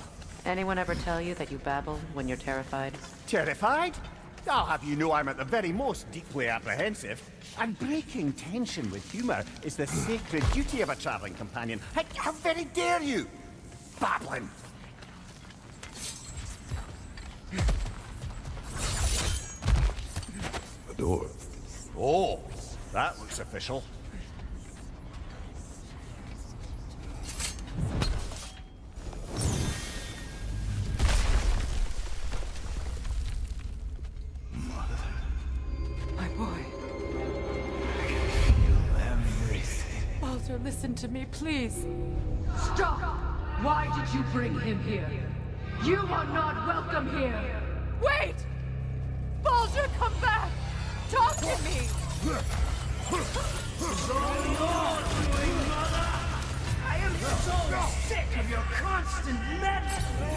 Anyone ever tell you that you babble when you're terrified? Terrified? I'll have you know I'm at the very most deeply apprehensive. And breaking tension with humour is the sacred duty of a travelling companion. How very dare you? Babbling! The door. Oh, that looks official. My boy. Baldur, listen to me, please. Stop! Why did you bring him here? You are not welcome here! Wait! Baldur, come back! Talk to me! It's all yours, doing, mother! I am so sick of your constant meddling!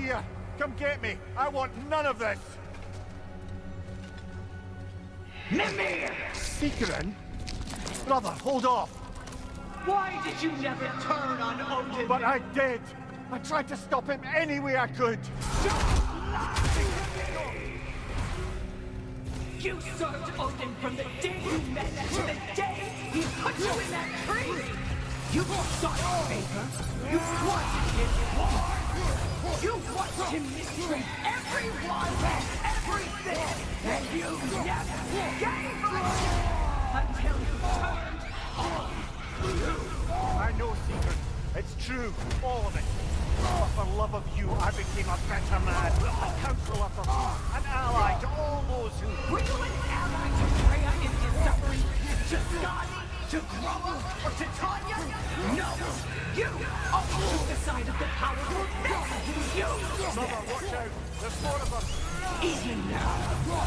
here! Come get me! I want none of this! Mimir! Seekerin? Brother, hold off! Why did you never turn on Odin? But I did! I tried to stop him any way I could! You served Odin from the day you met to the day he put you in that tree! You sought favor, you wanted his war, you watched him mistreat everyone and everything, and you never gave up until you turned on you. I know, Seeker. It's true, all of it. But for love of you, I became a better man, a counselor for peace, an ally to all those who... Were you an ally to Freya in his suffering? To Skadi? To Groma? Or to Tanya? No! You always took the side of the powerful. That's you! Mother, watch out! There's more of them! Even now,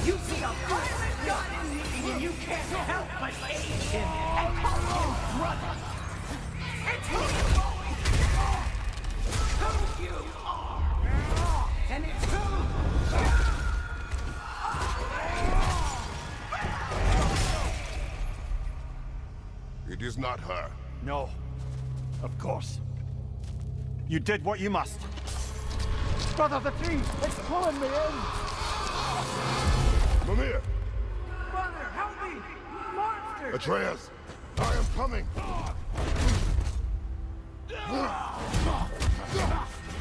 you see a violent god in need and you can't help but aid him and call him brother. It's who you always are! Who you are! And it's who It is not her. No. Of course. You did what you must. Brother, the tree! It's pulling me in! Mimir! Brother, help me! Monster! Atreus! I am coming!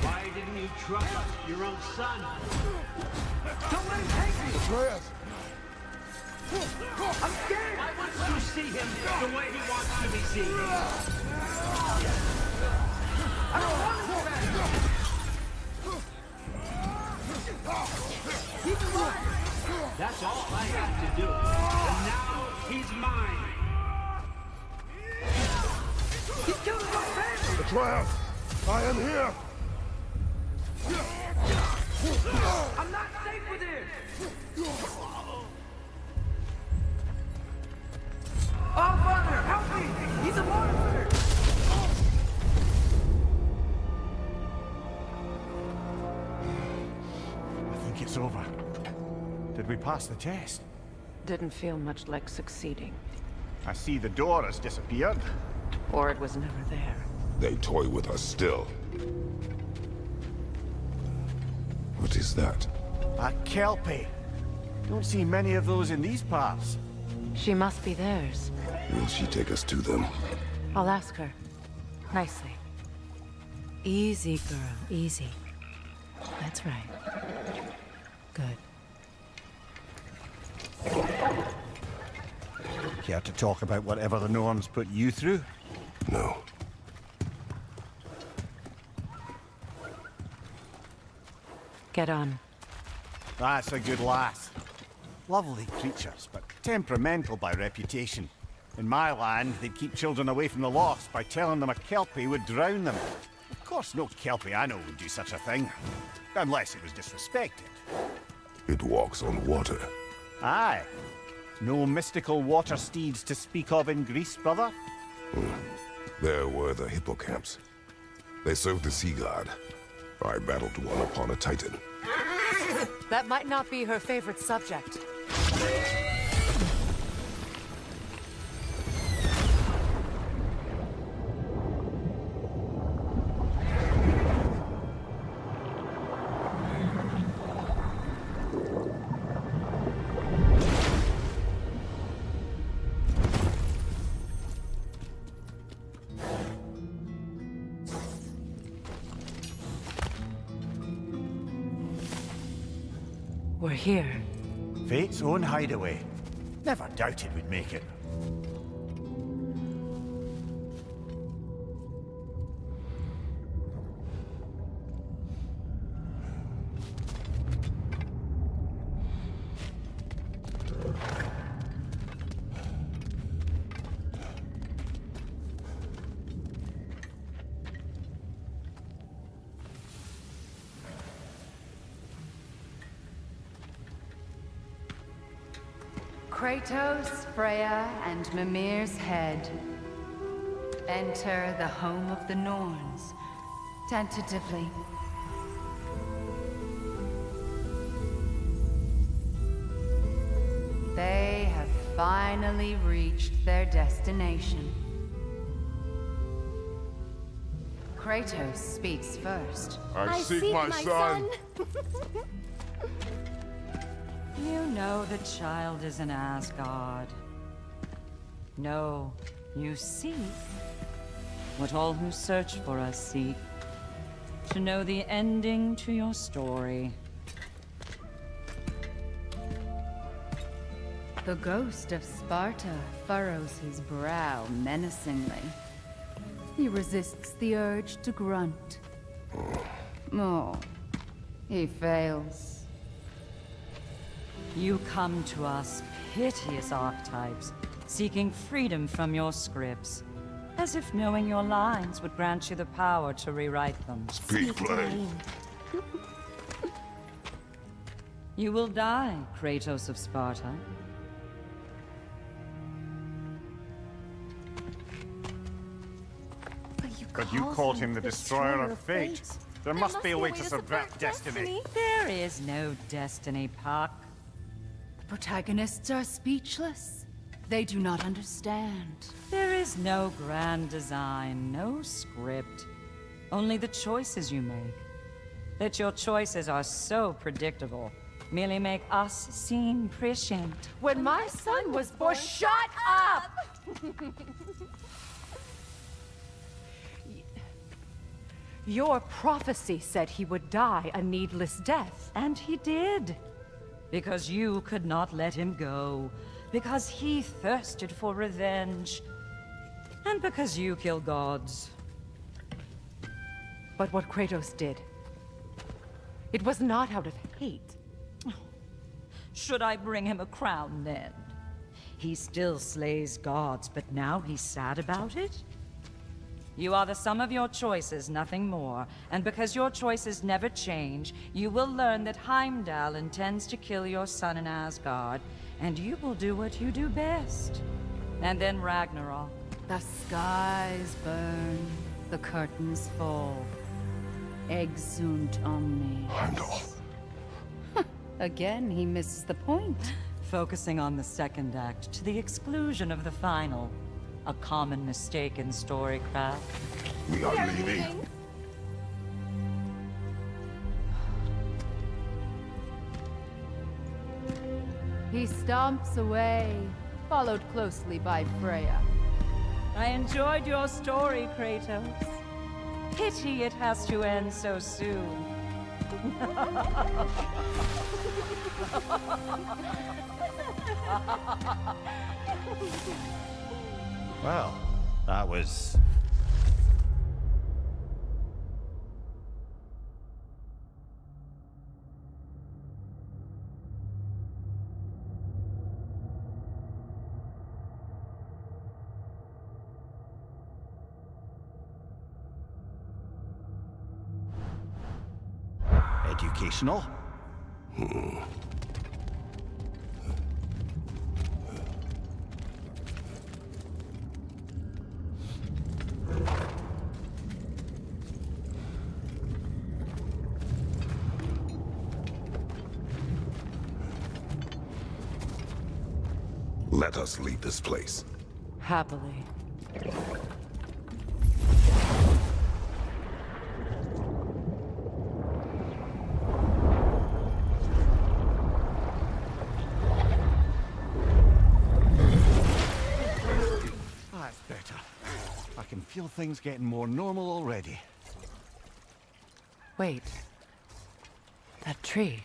Why didn't you trust your own son? Don't let him take me! Atreus! I'm scared! Why wouldn't you see him the way he wants to be seen? I don't want to go back! He's alive! That's all I have to do. And now he's mine. He's killing my family! Atreus! I am here! I'm not safe with him! Oh, Father, help me! He's a monster! I think it's over. Did we pass the test? Didn't feel much like succeeding. I see the door has disappeared. Or it was never there. They toy with us still. What is that? A Kelpie. Don't see many of those in these parts. She must be theirs. Will she take us to them? I'll ask her. Nicely. Easy, girl. Easy. That's right. Good. Care to talk about whatever the Norns put you through? No. Get on. That's a good lass. Lovely creatures, but temperamental by reputation. In my land, they'd keep children away from the lost by telling them a Kelpie would drown them. Of course, no Kelpie I know would do such a thing. Unless it was disrespected. It walks on water. Aye. No mystical water steeds to speak of in Greece, brother? There were the hippocamps. They served the sea god. I battled one upon a titan. That might not be her favorite subject. We're here. Fate's own hideaway. Never doubted we'd make it. Kratos, Freya, and Mimir's head. Enter the home of the Norns. Tentatively. finally reached their destination. Kratos speaks first. I seek my son. You know the child is an Asgard. No, you seek what all who search for us seek. To know the ending to your story. The ghost of Sparta furrows his brow menacingly. He resists the urge to grunt. Oh, he fails. You come to us, piteous archetypes, seeking freedom from your scripts, as if knowing your lines would grant you the power to rewrite them. Speak plain. You will die, Kratos of Sparta. But you called him the destroyer of fate. There must be a way to subvert destiny. There is no destiny, Puck. The protagonists are speechless. They do not understand. There is no grand design, no script. Only the choices you make. That your choices are so predictable merely make us seem prescient. When my son was born, shut up! Your prophecy said he would die a needless death. And he did. Because you could not let him go. Because he thirsted for revenge. And because you kill gods. But what Kratos did, it was not out of hate. Should I bring him a crown then? He still slays gods, but now he's sad about it? You are the sum of your choices, nothing more. And because your choices never change, you will learn that Heimdall intends to kill your son in Asgard, and you will do what you do best. And then Ragnarok. The skies burn, the curtains fall. Exunt omnes. Heimdall. Again, he misses the point. Focusing on the second act to the exclusion of the final. A common mistake in storycraft. We are leaving. He stomps away, followed closely by Freya. I enjoyed your story, Kratos. Pity it has to end so soon. Well, that was... educational. Let us leave this place. Happily. That's better. I can feel things getting more normal already. Wait. That tree.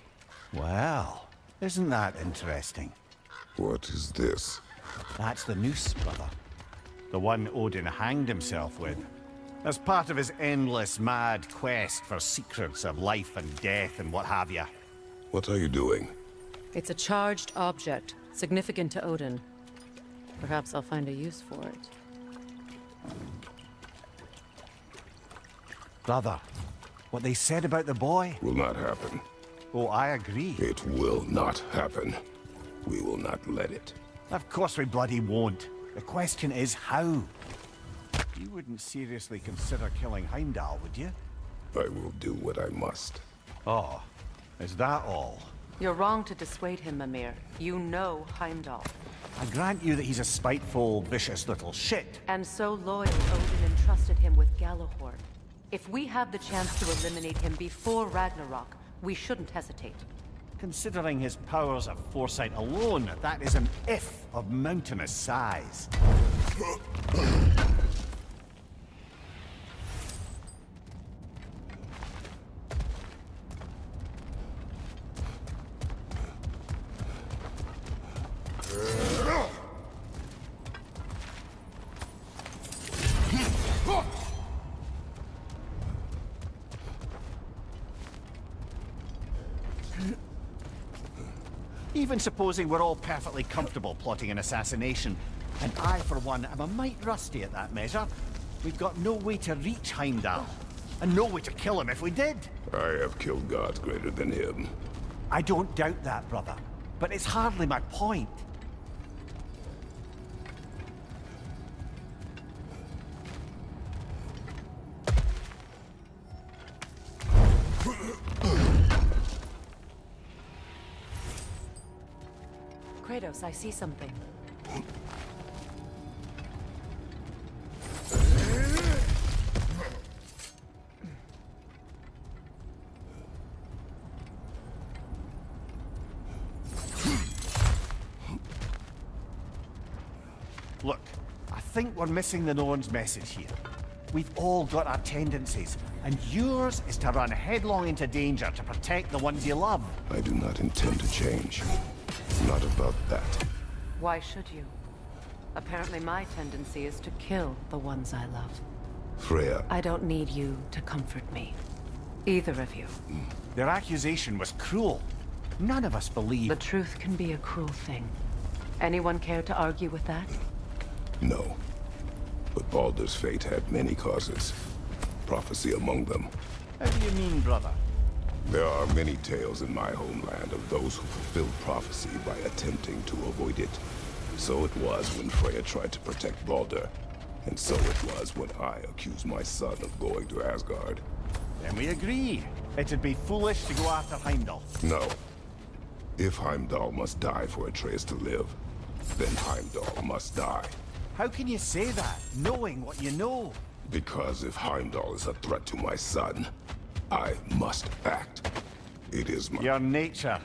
Well, isn't that interesting? What is this? That's the noose, brother. The one Odin hanged himself with. As part of his endless, mad quest for secrets of life and death and what have you. What are you doing? It's a charged object, significant to Odin. Perhaps I'll find a use for it. Brother, what they said about the boy? Will not happen. Oh, I agree. It will not happen. We will not let it. Of course we bloody won't. The question is how. You wouldn't seriously consider killing Heimdall, would you? I will do what I must. Oh, is that all? You're wrong to dissuade him, Mimir. You know Heimdall. I grant you that he's a spiteful, vicious little shit. And so loyal, Odin entrusted him with Galahorn. If we have the chance to eliminate him before Ragnarok, we shouldn't hesitate. Considering his powers of foresight alone, that is an if of mountainous size. Even supposing we're all perfectly comfortable plotting an assassination, and I, for one, am a mite rusty at that measure, we've got no way to reach Heimdall, and no way to kill him if we did. I have killed gods greater than him. I don't doubt that, brother, but it's hardly my point. Kratos, I see something. Look, I think we're missing the Norn's message here. We've all got our tendencies, and yours is to run headlong into danger to protect the ones you love. I do not intend to change. Not about that. Why should you? Apparently my tendency is to kill the ones I love. Freya. I don't need you to comfort me. Either of you. Their accusation was cruel. None of us believe... The truth can be a cruel thing. Anyone care to argue with that? No. But Baldur's fate had many causes. Prophecy among them. How do you mean, brother? There are many tales in my homeland of those who fulfilled prophecy by attempting to avoid it. So it was when Freya tried to protect Baldur. And so it was when I accused my son of going to Asgard. Then we agree. It'd be foolish to go after Heimdall. No. If Heimdall must die for Atreus to live, then Heimdall must die. How can you say that, knowing what you know? Because if Heimdall is a threat to my son, I must act. It is my... Your nature.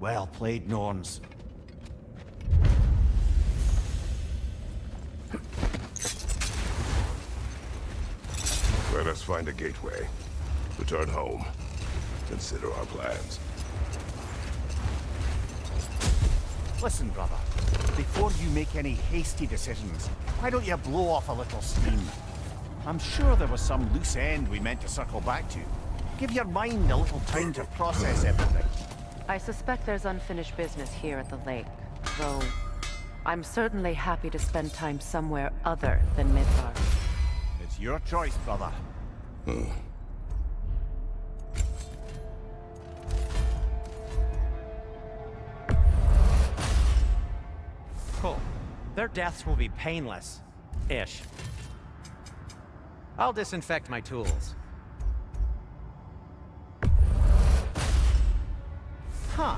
Well played, Norns. Let us find a gateway. Return home. Consider our plans. Listen, brother. Before you make any hasty decisions, why don't you blow off a little steam? I'm sure there was some loose end we meant to circle back to. Give your mind a little time to process everything. I suspect there's unfinished business here at the lake, though I'm certainly happy to spend time somewhere other than Midgard. It's your choice, brother. Cool. Their deaths will be painless. Ish. I'll disinfect my tools. Huh.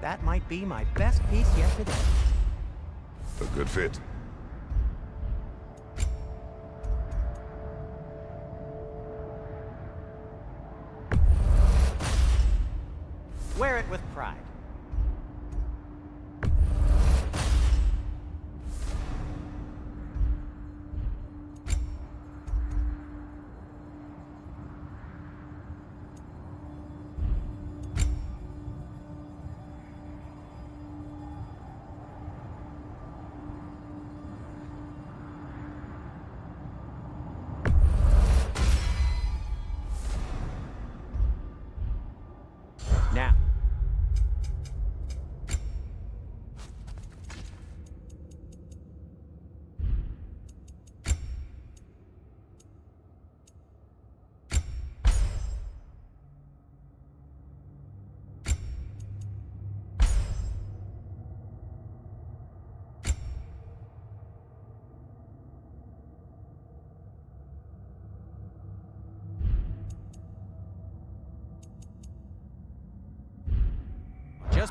That might be my best piece yet today. A good fit. Wear it with pride. Now,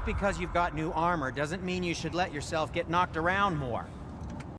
because you've got new armor doesn't mean you should let yourself get knocked around more.